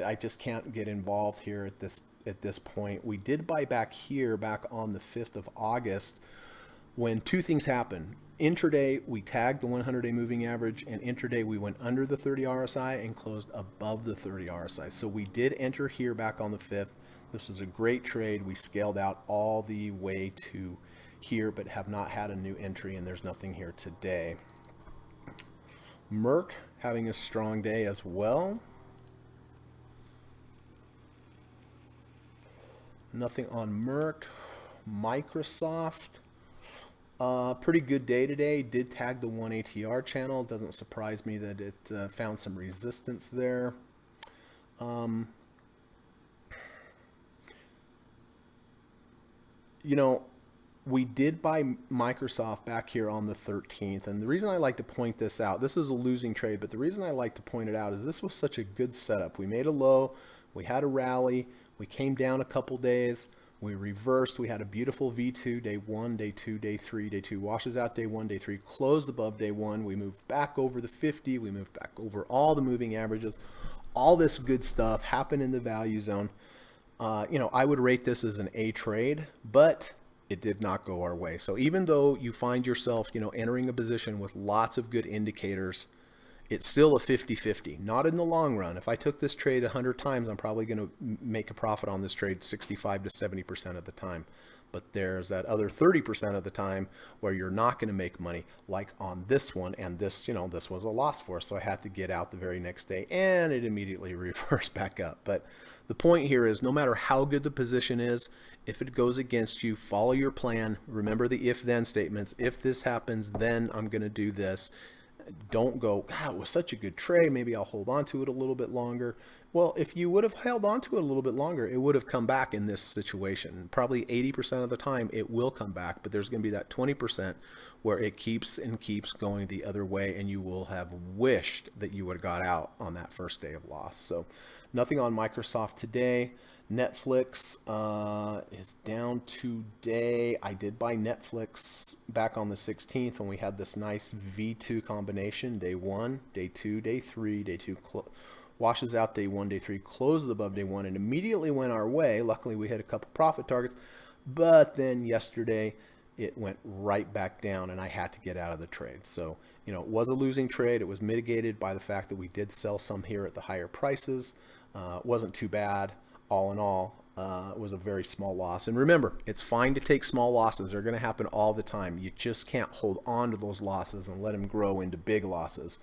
I just can't get involved here at this point. We did buy back here back on the 5th of August when two things happened. Intraday, we tagged the 100-day moving average, and intraday we went under the 30 RSI and closed above the 30 RSI. So we did enter here back on the 5th. This was a great trade. We scaled out all the way to here, but have not had a new entry, and there's nothing here today. Merck having a strong day as well. Nothing on Merck. Microsoft. Pretty good day today. Did tag the 1 ATR channel. Doesn't surprise me that it found some resistance there. We did buy Microsoft back here on the 13th. And the reason I like to point this out, this is a losing trade, but the reason I like to point it out is this was such a good setup. We made a low, we had a rally, we came down a couple days, we reversed, we had a beautiful V2, day 1, day 2, day 3, day 2, washes out day 1, day 3, closed above day 1, we moved back over the 50, we moved back over all the moving averages. All this good stuff happened in the value zone. I would rate this as an A trade, but it did not go our way. So even though you find yourself, entering a position with lots of good indicators, it's still a 50-50, not in the long run. If I took this trade 100 times, I'm probably going to make a profit on this trade 65 to 70% of the time. But there's that other 30% of the time where you're not going to make money, like on this one. And this, this was a loss for us. So I had to get out the very next day, and it immediately reversed back up. But the point here is, no matter how good the position is, if it goes against you, follow your plan. Remember the if-then statements. If this happens, then I'm going to do this. Don't go, God, it was such a good trade, maybe I'll hold on to it a little bit longer. Well, if you would have held on to it a little bit longer, it would have come back in this situation. Probably 80% of the time it will come back, but there's going to be that 20% where it keeps and keeps going the other way, and you will have wished that you would have got out on that first day of loss. So nothing on Microsoft today. Netflix is down today. I did buy Netflix back on the 16th when we had this nice V2 combination. Day 1, day 2, day 3, day 2 washes out day 1, day 3, closes above day 1, and immediately went our way. Luckily, we hit a couple profit targets, but then yesterday it went right back down, and I had to get out of the trade. So, it was a losing trade. It was mitigated by the fact that we did sell some here at the higher prices. It wasn't too bad. All in all, it was a very small loss. And remember, it's fine to take small losses. They're going to happen all the time. You just can't hold on to those losses and let them grow into big losses.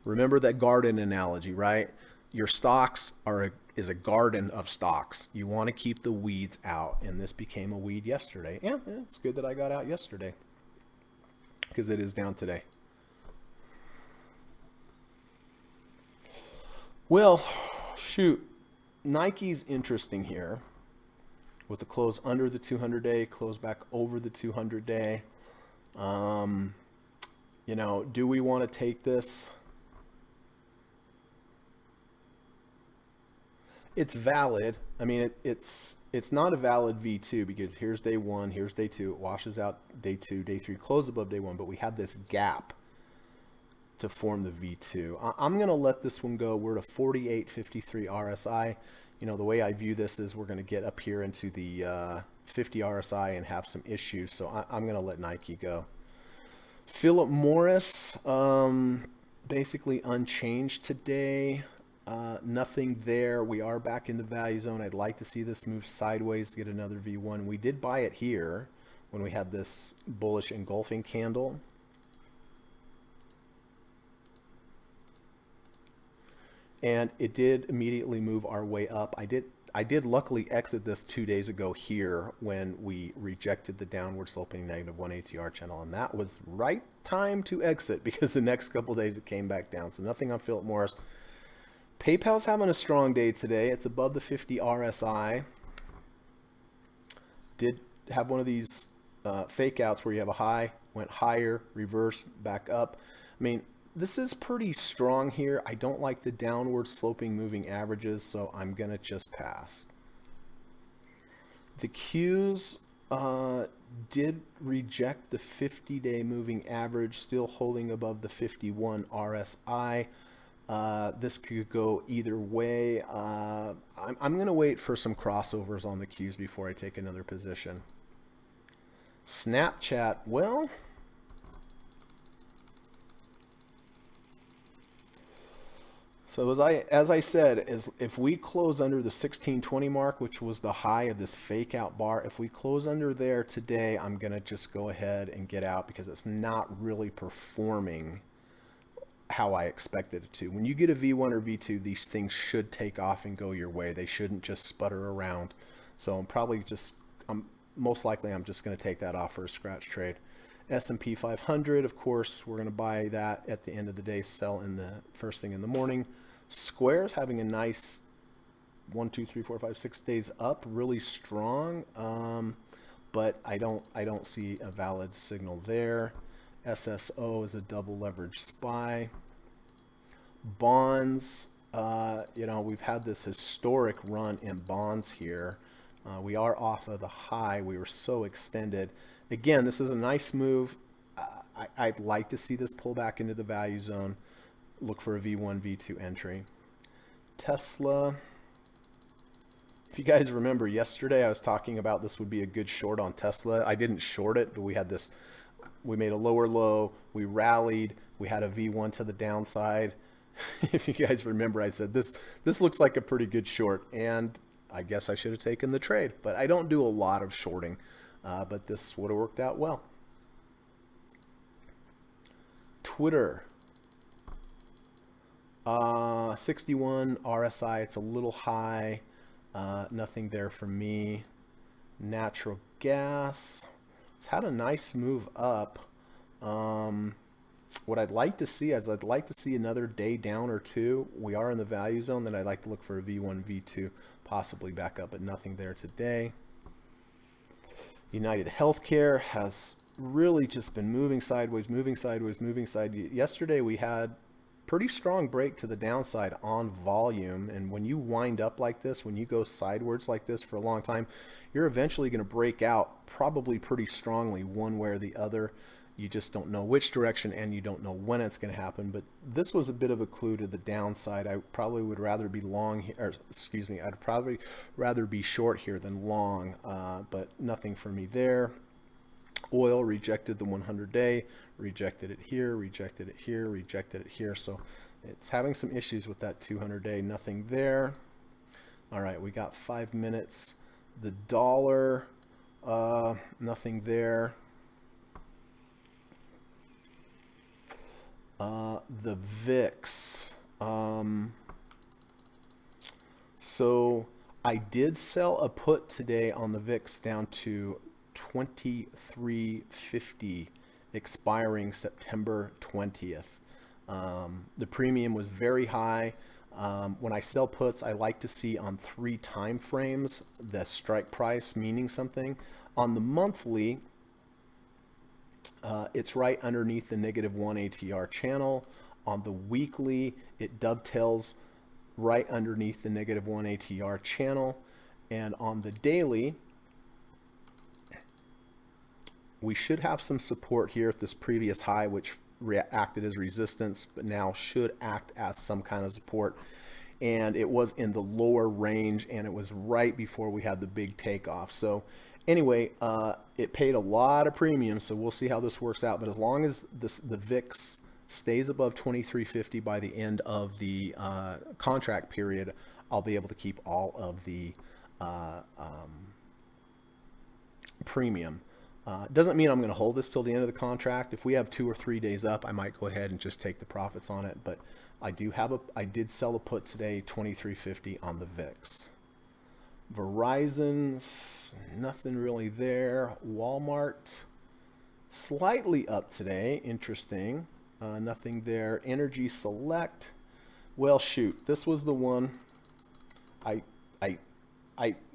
Remember that garden analogy, right? Your stocks is a garden of stocks. You want to keep the weeds out, and this became a weed yesterday. Yeah, it's good that I got out yesterday. because it is down today. Well, shoot, Nike's interesting here with the close under the 200-day, close back over the 200-day. You know, do we want to take this? It's valid. I mean, it's not a valid V2 because here's day one, here's day two. It washes out day two, day three, close above day one, but we have this gap to form the V2. I'm going to let this one go. We're at a 48.53 RSI. You know, the way I view this is we're going to get up here into the 50 RSI and have some issues. So I'm going to let Nike go. Philip Morris, basically unchanged today. Nothing there. We are back in the value zone. I'd like to see this move sideways to get another V1. We did buy it here when we had this bullish engulfing candle. And it did immediately move our way up. I did luckily exit this 2 days ago here when we rejected the downward sloping negative 1 ATR channel, and that was right time to exit because the next couple days it came back down. So nothing on Philip Morris. PayPal's having a strong day today. It's above the 50 RSI. Did have one of these fake outs where you have a high, went higher, reverse, back up. I mean, this is pretty strong here. I don't like the downward sloping moving averages, so I'm going to just pass. The Qs did reject the 50-day moving average, still holding above the 51 RSI. This could go either way. I'm going to wait for some crossovers on the Qs before I take another position. Snapchat, well, so as I said, if we close under the 1620 mark, which was the high of this fake out bar, if we close under there today, I'm going to just go ahead and get out because it's not really performing how I expected it to. When you get a V1 or V2, these things should take off and go your way. They shouldn't just sputter around. So I'm most likely just going to take that off for a scratch trade. S&P 500, of course, we're going to buy that at the end of the day, sell in the first thing in the morning. Square's having a nice 1, 2, 3, 4, 5, 6 days up, really strong, but I don't see a valid signal there. SSO is a double leverage SPY. Bonds, you know, we've had this historic run in bonds here. We are off of the high. We were so extended. Again, this is a nice move. I'd like to see this pull back into the value zone. Look for a V1, V2 entry. Tesla. If you guys remember yesterday, I was talking about this would be a good short on Tesla. I didn't short it, but we had this. We made a lower low. We rallied. We had a V1 to the downside. If you guys remember, I said this looks like a pretty good short, and I guess I should have taken the trade. But I don't do a lot of shorting. But this would have worked out well. Twitter, 61 RSI. It's a little high. Nothing there for me. Natural gas. It's had a nice move up. What I'd like to see is I'd like to see another day down or two. We are in the value zone. Then I'd like to look for a V1, V2, possibly back up, but nothing there today. United Healthcare has really just been moving sideways, moving sideways, moving sideways. Yesterday we had pretty strong break to the downside on volume, and when you wind up like this, when you go sideways like this for a long time, you're eventually going to break out probably pretty strongly one way or the other. You just don't know which direction, and you don't know when it's going to happen. But this was a bit of a clue to the downside. I probably would rather be long here, or excuse me, I'd probably rather be short here than long, but nothing for me there. Oil rejected the 100-day, rejected it here, rejected it here, rejected it here. So it's having some issues with that 200-day, nothing there. All right, we got 5 minutes. The dollar, nothing there. The VIX. So I did sell a put today on the VIX down to 23.50, expiring September 20th. The premium was very high. When I sell puts, I like to see on 3 time frames the strike price meaning something. On the monthly, it's right underneath the -1 ATR channel. On the weekly, it dovetails right underneath the -1 ATR channel. And on the daily, we should have some support here at this previous high, which acted as resistance, but now should act as some kind of support. And it was in the lower range, and it was right before we had the big takeoff. So anyway, it paid a lot of premium, so we'll see how this works out. But as long as the VIX stays above 2350 by the end of the contract period, I'll be able to keep all of the premium. Doesn't mean I'm going to hold this till the end of the contract. If we have 2 or 3 days up, I might go ahead and just take the profits on it. But I did sell a put today, 2350 on the VIX. Verizon's nothing really there. Walmart slightly up today. Interesting. Nothing there. Energy Select. Well, shoot, this was the one I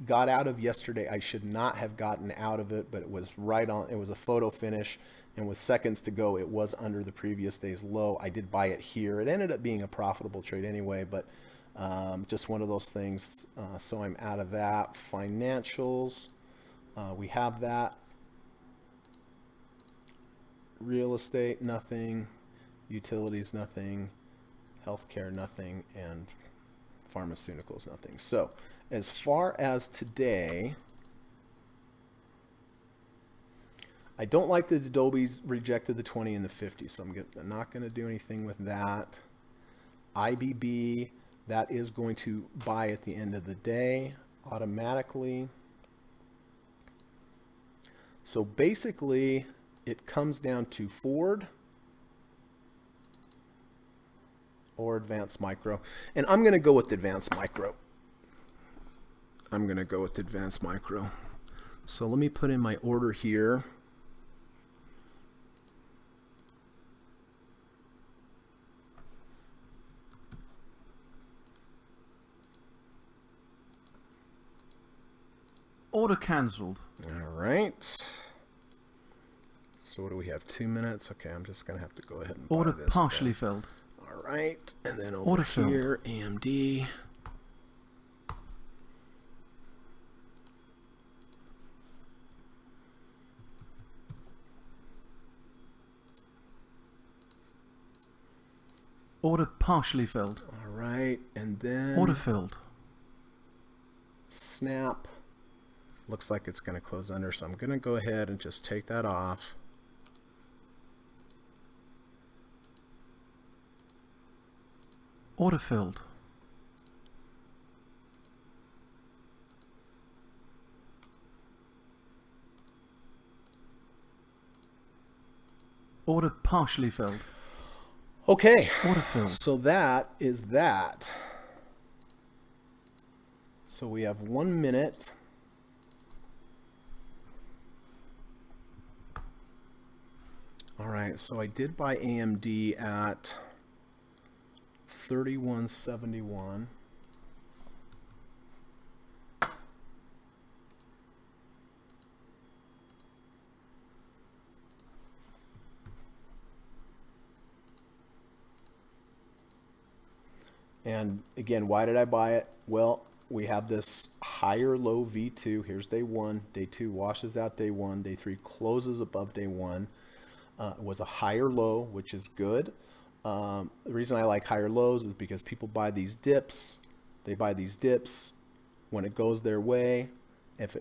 got out of yesterday. I should not have gotten out of it, but it was right on. It was a photo finish, and with seconds to go, it was under the previous day's low. I did buy it here. It ended up being a profitable trade anyway, but just one of those things. So I'm out of that. Financials, we have that. Real estate, nothing. Utilities, nothing. Healthcare, nothing. And pharmaceuticals, nothing. So as far as today, I don't like that Adobe's rejected the 20 and the 50, so I'm not going to do anything with that. IBB, that is going to buy at the end of the day automatically. So basically, it comes down to Ford or Advanced Micro. And I'm going to go with Advanced Micro. So let me put in my order here. Order cancelled. All right. So what do we have? 2 minutes? Okay, I'm just going to have to go ahead and Order buy this partially then. filled. All right. And then over Order here, AMD. Order partially filled. All right. And then Order filled. Snap. Looks like it's going to close under, so I'm going to go ahead and just take that off. Order filled. Order partially filled. Okay. Order filled. So that is that. So we have 1 minute. All right, so I did buy AMD at 31.71. And again, why did I buy it? Well, we have this higher low V2. Here's day 1. Day 2 washes out day 1. Day 3 closes above day 1. It was a higher low, which is good. The reason I like higher lows is because people buy these dips. They buy these dips when it goes their way. If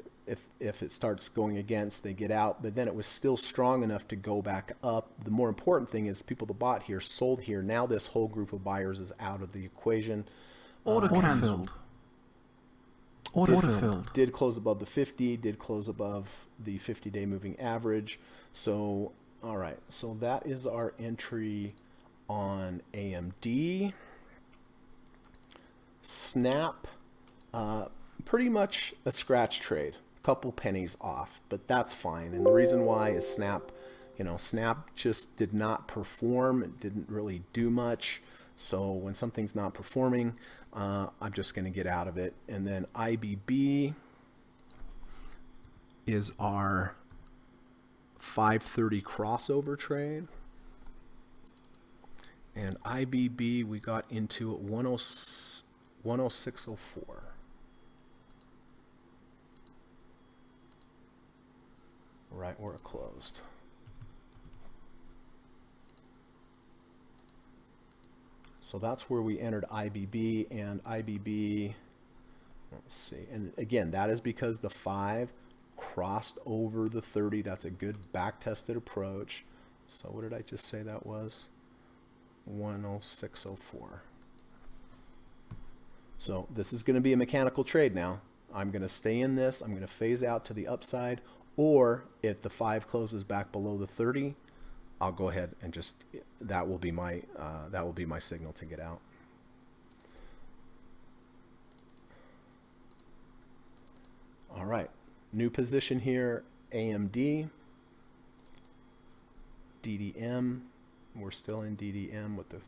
it starts going against, they get out. But then it was still strong enough to go back up. The more important thing is people that bought here sold here. Now this whole group of buyers is out of the equation. Order cancelled. Order filled. Did close above the 50. Did close above the 50-day moving average. So, all right. So that is our entry on AMD. Snap, pretty much a scratch trade, a couple pennies off, but that's fine. And the reason why is Snap Snap just did not perform. It didn't really do much. So when something's not performing, I'm just going to get out of it. And then IBB is our 530 crossover trade. And IBB, we got into at 106.04. Right where it closed. So that's where we entered IBB, and IBB, let's see, and again, that is because the 5 crossed over the 30. That's a good back-tested approach. So what did I just say that was? 106.04. So this is going to be a mechanical trade now. I'm going to stay in this. I'm going to phase out to the upside, or if the 5 closes back below the 30, I'll go ahead and just, that will be my signal to get out. All right, new position here, AMD, DDM. We're still in DDM with the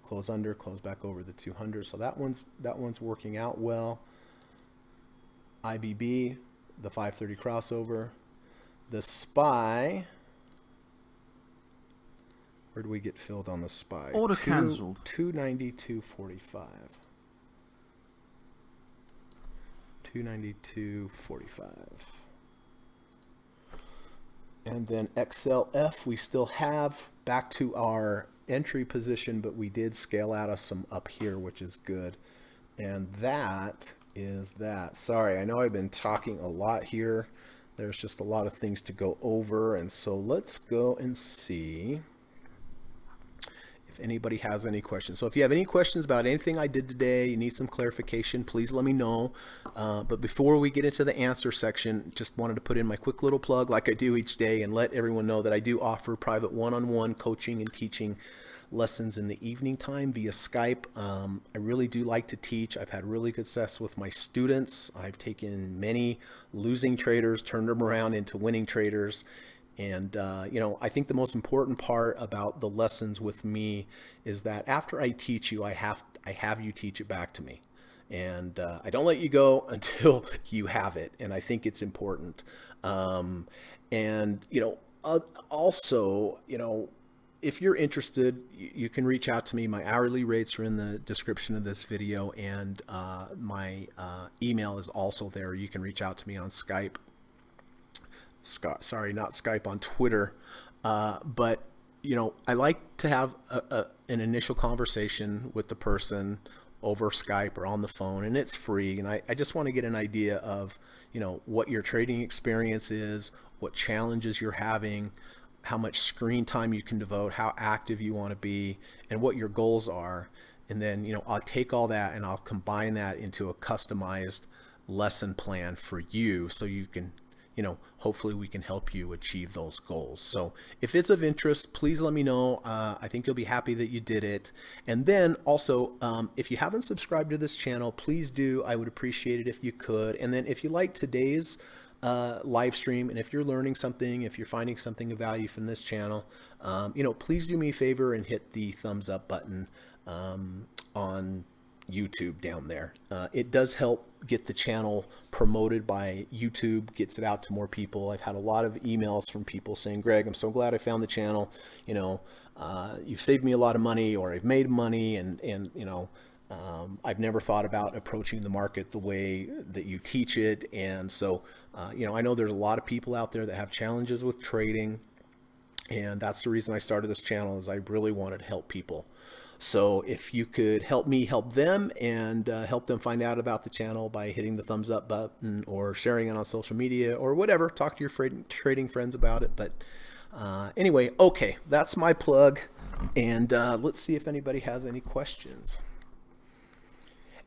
close under, close back over the 200. So that one's working out well. IBB, the 530 crossover, the SPY. Where do we get filled on the SPY? Order cancelled. 292.45. 292.45. And then XLF, we still have back to our entry position, but we did scale out of some up here, which is good. And that is that. Sorry, I know I've been talking a lot here. There's just a lot of things to go over. And so let's go and see if anybody has any questions. So if you have any questions about anything I did today, you need some clarification, please let me know. But before we get into the answer section, just wanted to put in my quick little plug like I do each day and let everyone know that I do offer private one-on-one coaching and teaching lessons in the evening time via Skype. I really do like to teach. I've had really good success with my students. I've taken many losing traders, turned them around into winning traders. And, I think the most important part about the lessons with me is that after I teach you, I have you teach it back to me. And I don't let you go until you have it. And I think it's important. Also, if you're interested, you can reach out to me. My hourly rates are in the description of this video, and my email is also there. You can reach out to me on Skype. Sorry, not Skype, on Twitter. But, I like to have an initial conversation with the person over Skype or on the phone, and it's free. And I just want to get an idea of, what your trading experience is, what challenges you're having, how much screen time you can devote, how active you want to be, and what your goals are. And then, I'll take all that and I'll combine that into a customized lesson plan for you so you can, hopefully we can help you achieve those goals. So if it's of interest, please let me know. I think you'll be happy that you did it. And then also, if you haven't subscribed to this channel, please do. I would appreciate it if you could. And then if you like today's live stream, and if you're learning something, if you're finding something of value from this channel, please do me a favor and hit the thumbs up button on YouTube down there. It does help get the channel promoted by YouTube, gets it out to more people. I've had a lot of emails from people saying, Greg, I'm so glad I found the channel. You've saved me a lot of money, or I've made money, and I've never thought about approaching the market the way that you teach it. And so, I know there's a lot of people out there that have challenges with trading, and that's the reason I started this channel, is I really wanted to help people. So if you could help me help them, and help them find out about the channel by hitting the thumbs up button or sharing it on social media or whatever, talk to your trading friends about it. But anyway, okay, that's my plug. And let's see if anybody has any questions.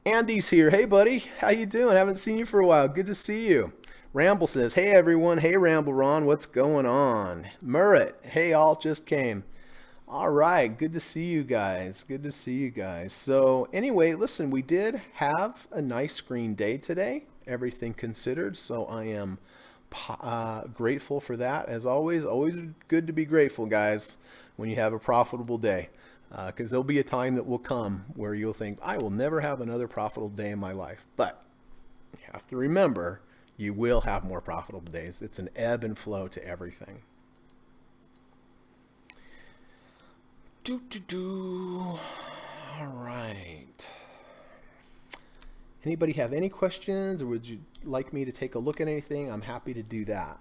Andy's here. Hey, buddy. How you doing? Haven't seen you for a while. Good to see you. Ramble says, hey, everyone. Hey, Ramble Ron. What's going on? Murray. Hey, all just came. All right. Good to see you guys. Good to see you guys. So anyway, listen, we did have a nice green day today, everything considered. So I am grateful for that. As always good to be grateful, guys, when you have a profitable day. Because there'll be a time that will come where you'll think, I will never have another profitable day in my life. But you have to remember, you will have more profitable days. It's an ebb and flow to everything. All right. Anybody have any questions, or would you like me to take a look at anything? I'm happy to do that.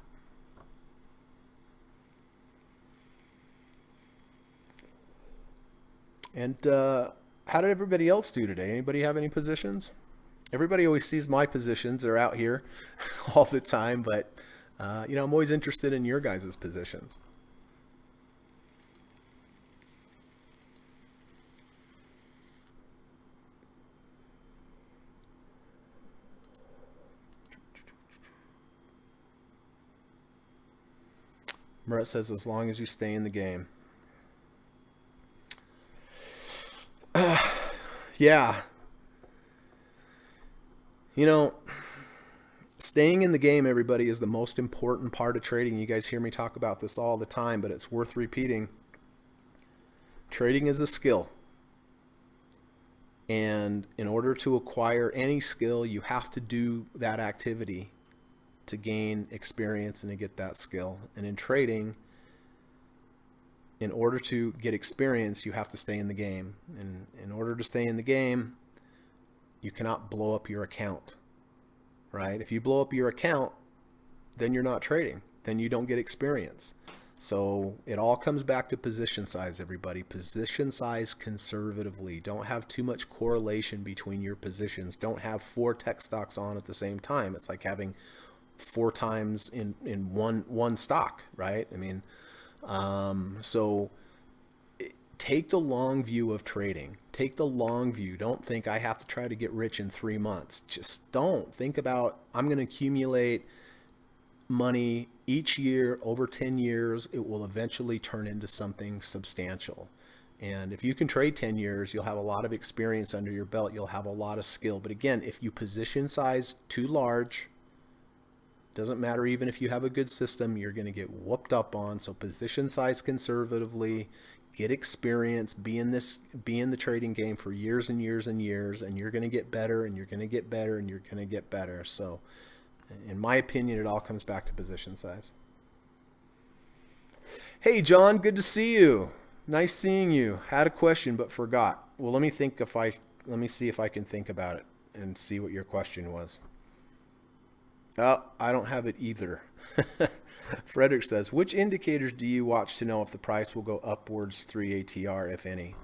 And how did everybody else do today? Anybody have any positions? Everybody always sees my positions. They're out here all the time, but I'm always interested in your guys' positions. Murat says, as long as you stay in the game. Yeah. Staying in the game, everybody, is the most important part of trading. You guys hear me talk about this all the time, but it's worth repeating. Trading is a skill. And in order to acquire any skill, you have to do that activity to gain experience and to get that skill. And in trading, in order to get experience, you have to stay in the game. And in order to stay in the game, you cannot blow up your account, right? If you blow up your account, then you're not trading. Then you don't get experience. So it all comes back to position size, everybody. Position size conservatively. Don't have too much correlation between your positions. Don't have 4 tech stocks on at the same time. It's like having 4 times in one stock, right? I mean, so take the long view of trading. Take the long view. Don't think I have to try to get rich in 3 months. Just don't think about, I'm going to accumulate money each year over 10 years. It will eventually turn into something substantial. And if you can trade 10 years, you'll have a lot of experience under your belt. You'll have a lot of skill. But again, if you position size too large, doesn't matter even if you have a good system, you're going to get whooped up on. So position size conservatively, get experience, be in the trading game for years and years and years, and you're going to get better and you're going to get better and you're going to get better. So in my opinion, it all comes back to position size. Hey, John, good to see you. Nice seeing you. Had a question but forgot. Well, let me see if I can think about it and see what your question was. Oh, I don't have it either. Frederick says, which indicators do you watch to know if the price will go upwards 3 ATR, if any?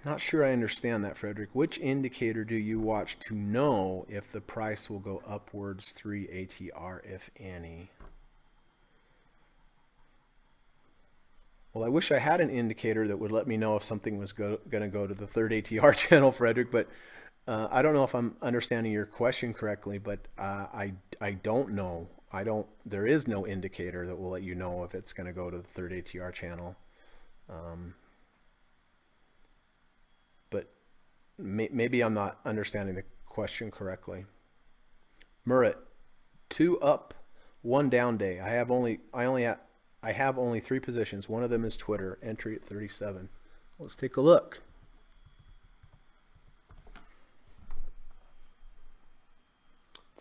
Not sure I understand that, Frederick. Which indicator do you watch to know if the price will go upwards 3 ATR, if any? Well, I wish I had an indicator that would let me know if something was going to go to the third ATR channel, Frederick, but I don't know if I'm understanding your question correctly, but I don't know. There is no indicator that will let you know if it's going to go to the third ATR channel. But maybe I'm not understanding the question correctly. Murat, 2 up, 1 down day. I have only 3 positions. One of them is Twitter, entry at 37. Let's take a look.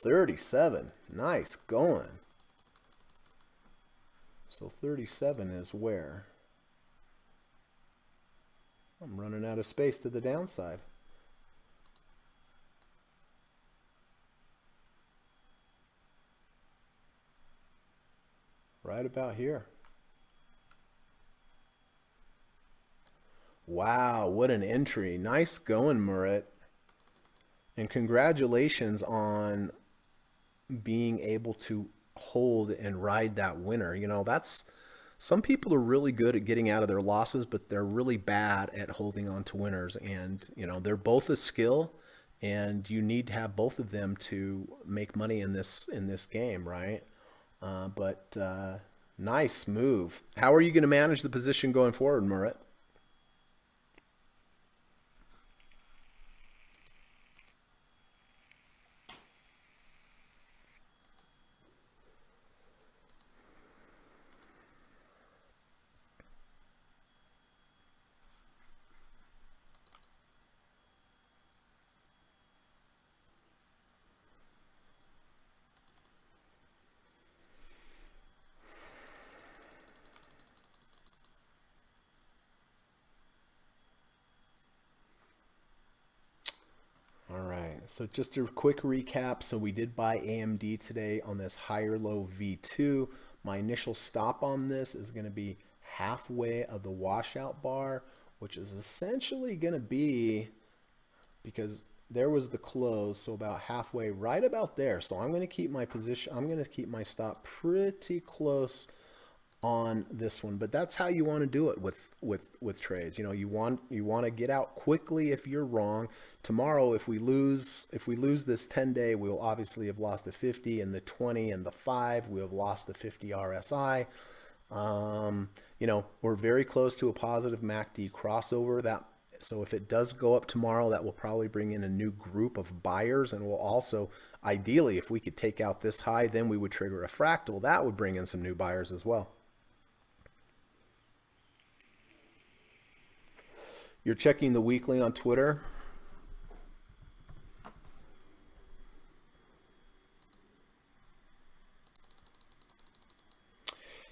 $37, nice going. So 37 is where? I'm running out of space to the downside. Right about here. Wow, what an entry. Nice going, Murat. And congratulations on being able to hold and ride that winner. That's, some people are really good at getting out of their losses, but they're really bad at holding on to winners. And, they're both a skill, and you need to have both of them to make money in this game, right? But nice move. How are you going to manage the position going forward, Murat? So just a quick recap. So we did buy AMD today on this higher low V2. My initial stop on this is going to be halfway of the washout bar, which is essentially going to be, because there was the close, so about halfway, right about there. So I'm going to keep my position, I'm going to keep my stop pretty close on this one. But that's how you want to do it with trades. You know, you want to get out quickly if you're wrong. Tomorrow, if we lose this 10-day, we'll obviously have lost the 50 and the 20 and the 5. We'll have lost the 50 RSI. You know, we're very close to a positive MACD crossover. So if it does go up tomorrow, that will probably bring in a new group of buyers, and will also, ideally, if we could take out this high, then we would trigger a fractal. That would bring in some new buyers as well. You're checking the weekly on Twitter.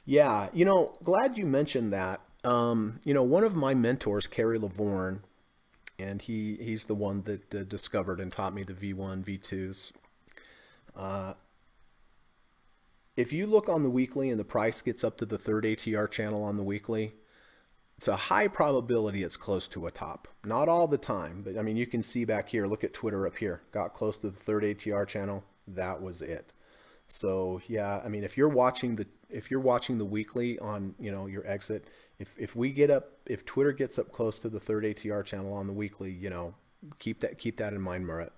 Yeah, you know, glad you mentioned that. You know, one of my mentors, Kerry Lavorne, and he's the one that discovered and taught me the V1, V2s. If you look on the weekly and the price gets up to the third ATR channel on the weekly, it's a high probability it's close to a top. Not all the time, but I mean, you can see back here, look at Twitter up here, got close to the third ATR channel. That was it. So yeah, I mean, if you're watching the weekly on, you know, your exit, if Twitter gets up close to the third ATR channel on the weekly, you know, keep that in mind, Murat.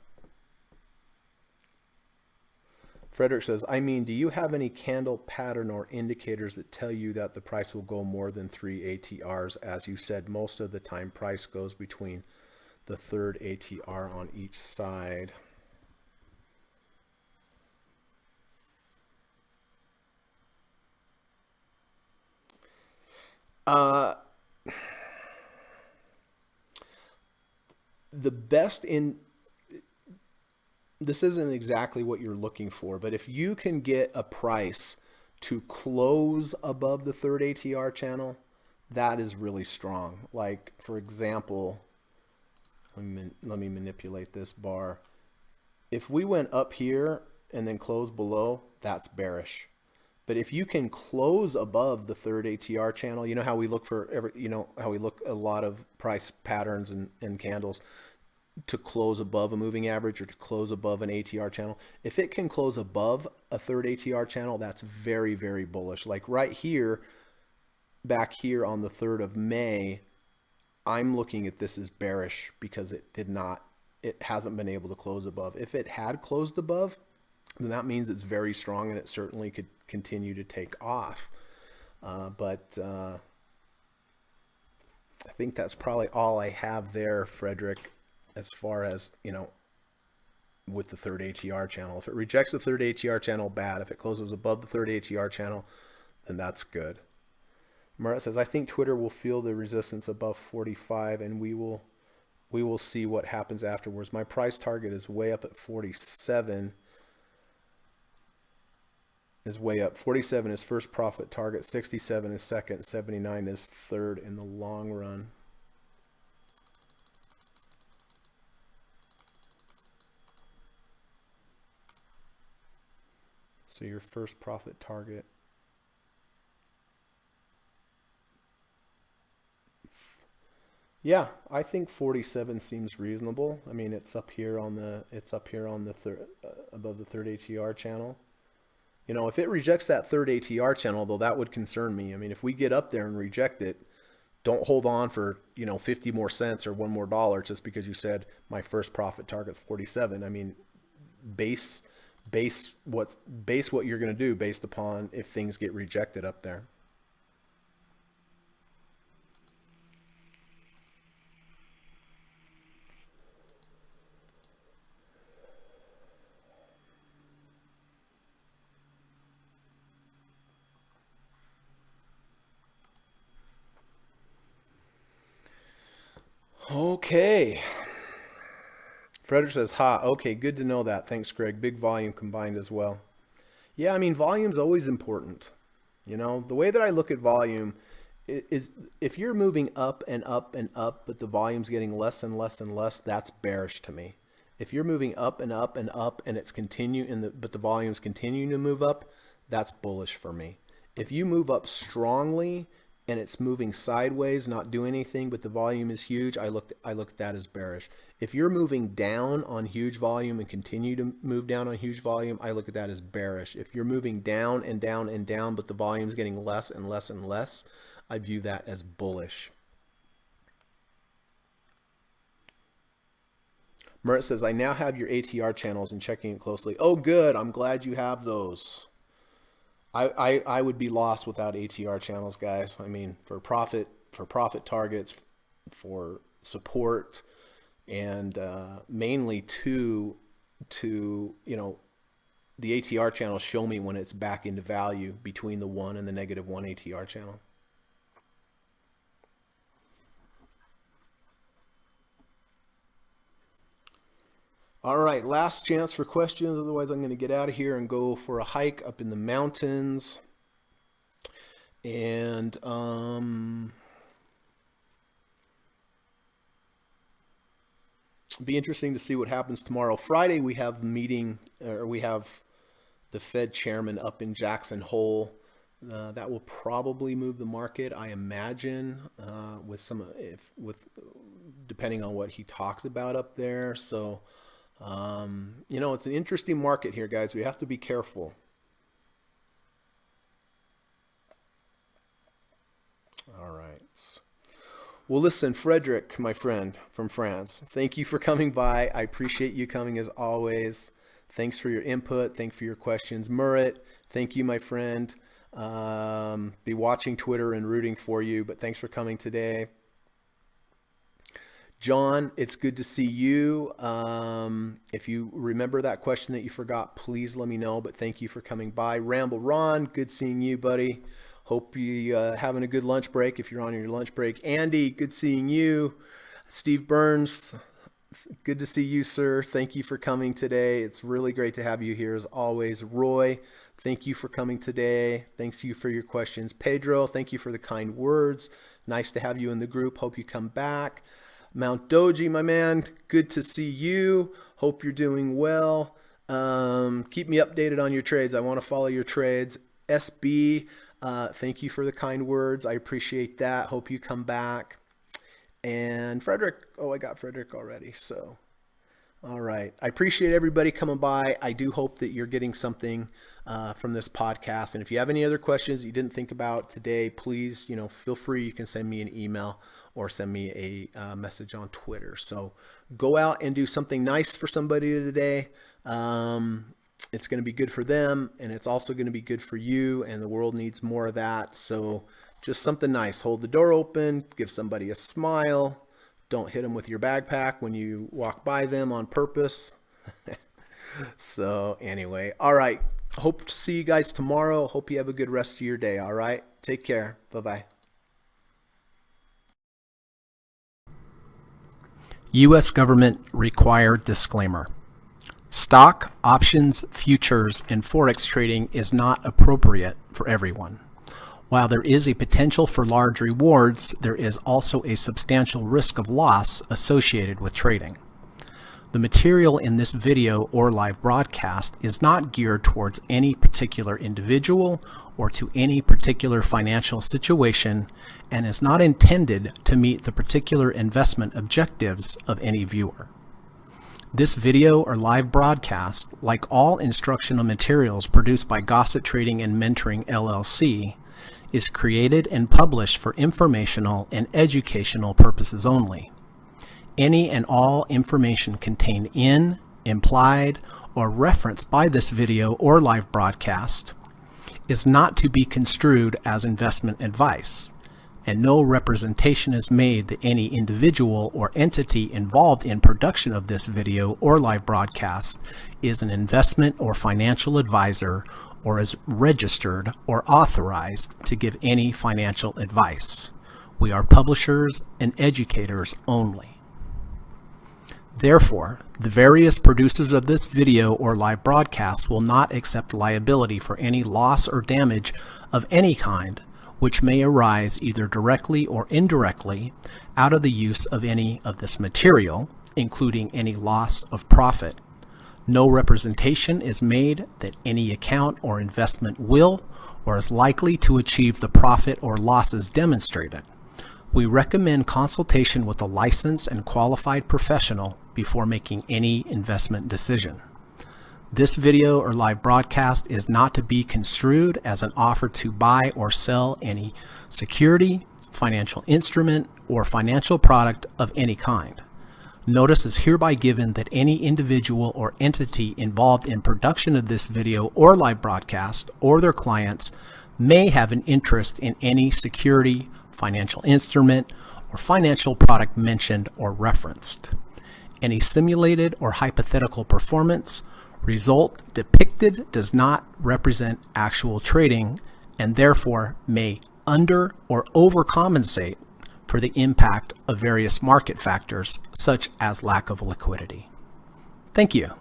Frederick says, I mean, do you have any candle pattern or indicators that tell you that the price will go more than 3 ATRs? As you said, most of the time price goes between the third ATR on each side. The best in this isn't exactly what you're looking for, but if you can get a price to close above the third ATR channel, that is really strong. Like, for example, let me manipulate this bar. If we went up here and then close below, that's bearish. But if you can close above the third ATR channel, you know how we look how we look a lot of price patterns and candles to close above a moving average or to close above an ATR channel. If it can close above a third ATR channel, that's very, very bullish. Like right here, back here on the 3rd of May, I'm looking at this as bearish because it hasn't been able to close above. If it had closed above, then that means it's very strong and it certainly could continue to take off. But I think that's probably all I have there, Frederick, as far as, you know, with the third ATR channel. If it rejects the third ATR channel, bad. If it closes above the third ATR channel, then that's good. Murat says, I think Twitter will feel the resistance above 45 and we will see what happens afterwards. My price target is way up at 47. Is way up. 47 is first profit target, 67 is second, 79 is third in the long run. So your first profit target. Yeah, I think 47 seems reasonable. I mean, it's up here on the above the third ATR channel. You know, if it rejects that third ATR channel, though, that would concern me. I mean, if we get up there and reject it, don't hold on for, you know, 50 more cents or $1 more just because you said my first profit target's 47. I mean, base what you're going to do based upon if things get rejected up there. Okay. Frederick says, ha, okay, good to know that. Thanks, Greg. Big volume combined as well. Yeah, I mean, volume's always important. You know, the way that I look at volume is if you're moving up and up and up, but the volume's getting less and less and less, that's bearish to me. if you're moving up and up and up and it's but the volume's continuing to move up, that's bullish for me. If you move up strongly and it's moving sideways, not doing anything, but the volume is huge, I look at that as bearish. If you're moving down on huge volume and continue to move down on huge volume, I look at that as bearish. If you're moving down and down and down, but the volume is getting less and less and less, I view that as bullish. Merritt says, I now have your ATR channels and checking it closely. Oh, good. I'm glad you have those. I would be lost without ATR channels, guys. I mean, for profit targets, for support, and mainly to the ATR channels show me when it's back into value between the 1 and the -1 ATR channel. All right, last chance for questions. Otherwise, I'm going to get out of here and go for a hike up in the mountains. And be interesting to see what happens tomorrow. Friday, we have we have the Fed chairman up in Jackson Hole. That will probably move the market, I imagine, depending on what he talks about up there. So. It's an interesting market here, guys. We have to be careful. All right. Well, listen, Frederick, my friend from France, thank you for coming by. I appreciate you coming as always. Thanks for your input. Thanks for your questions. Merritt, thank you, my friend. Be watching Twitter and rooting for you, but thanks for coming today. John, it's good to see you. If you remember that question that you forgot, please let me know, but thank you for coming by. Ramble Ron, good seeing you, buddy. Hope you having a good lunch break if you're on your lunch break. Andy, good seeing you. Steve Burns, good to see you, sir. Thank you for coming today. It's really great to have you here as always. Roy, thank you for coming today. Thanks you for your questions. Pedro, thank you for the kind words. Nice to have you in the group. Hope you come back. Mount Doji, my man, good to see you. Hope you're doing well. Keep me updated on your trades. I want to follow your trades. SB, thank you for the kind words. I appreciate that. Hope you come back. And Frederick, I got Frederick already. So, all right. I appreciate everybody coming by. I do hope that you're getting something from this podcast. And if you have any other questions you didn't think about today, please, feel free. You can send me an email or send me a message on Twitter. So go out and do something nice for somebody today. It's going to be good for them, and it's also going to be good for you, and the world needs more of that. So just something nice. Hold the door open, give somebody a smile. Don't hit them with your backpack when you walk by them on purpose. So anyway, all right. Hope to see you guys tomorrow. Hope you have a good rest of your day. All right. Take care. Bye-bye. U.S. government required disclaimer. Stock, options, futures, and forex trading is not appropriate for everyone. While there is a potential for large rewards, there is also a substantial risk of loss associated with trading. The material in this video or live broadcast is not geared towards any particular individual or to any particular financial situation and is not intended to meet the particular investment objectives of any viewer. This video or live broadcast, like all instructional materials produced by Gossett Trading and Mentoring LLC, is created and published for informational and educational purposes only. Any and all information contained in, implied, or referenced by this video or live broadcast is not to be construed as investment advice, and no representation is made that any individual or entity involved in production of this video or live broadcast is an investment or financial advisor or is registered or authorized to give any financial advice. We are publishers and educators only. Therefore, the various producers of this video or live broadcast will not accept liability for any loss or damage of any kind which may arise either directly or indirectly out of the use of any of this material, including any loss of profit. No representation is made that any account or investment will or is likely to achieve the profit or losses demonstrated. We recommend consultation with a licensed and qualified professional before making any investment decision. This video or live broadcast is not to be construed as an offer to buy or sell any security, financial instrument, or financial product of any kind. Notice is hereby given that any individual or entity involved in production of this video or live broadcast or their clients may have an interest in any security, financial instrument, or financial product mentioned or referenced. Any simulated or hypothetical performance result depicted does not represent actual trading and therefore may under or overcompensate for the impact of various market factors such as lack of liquidity. Thank you.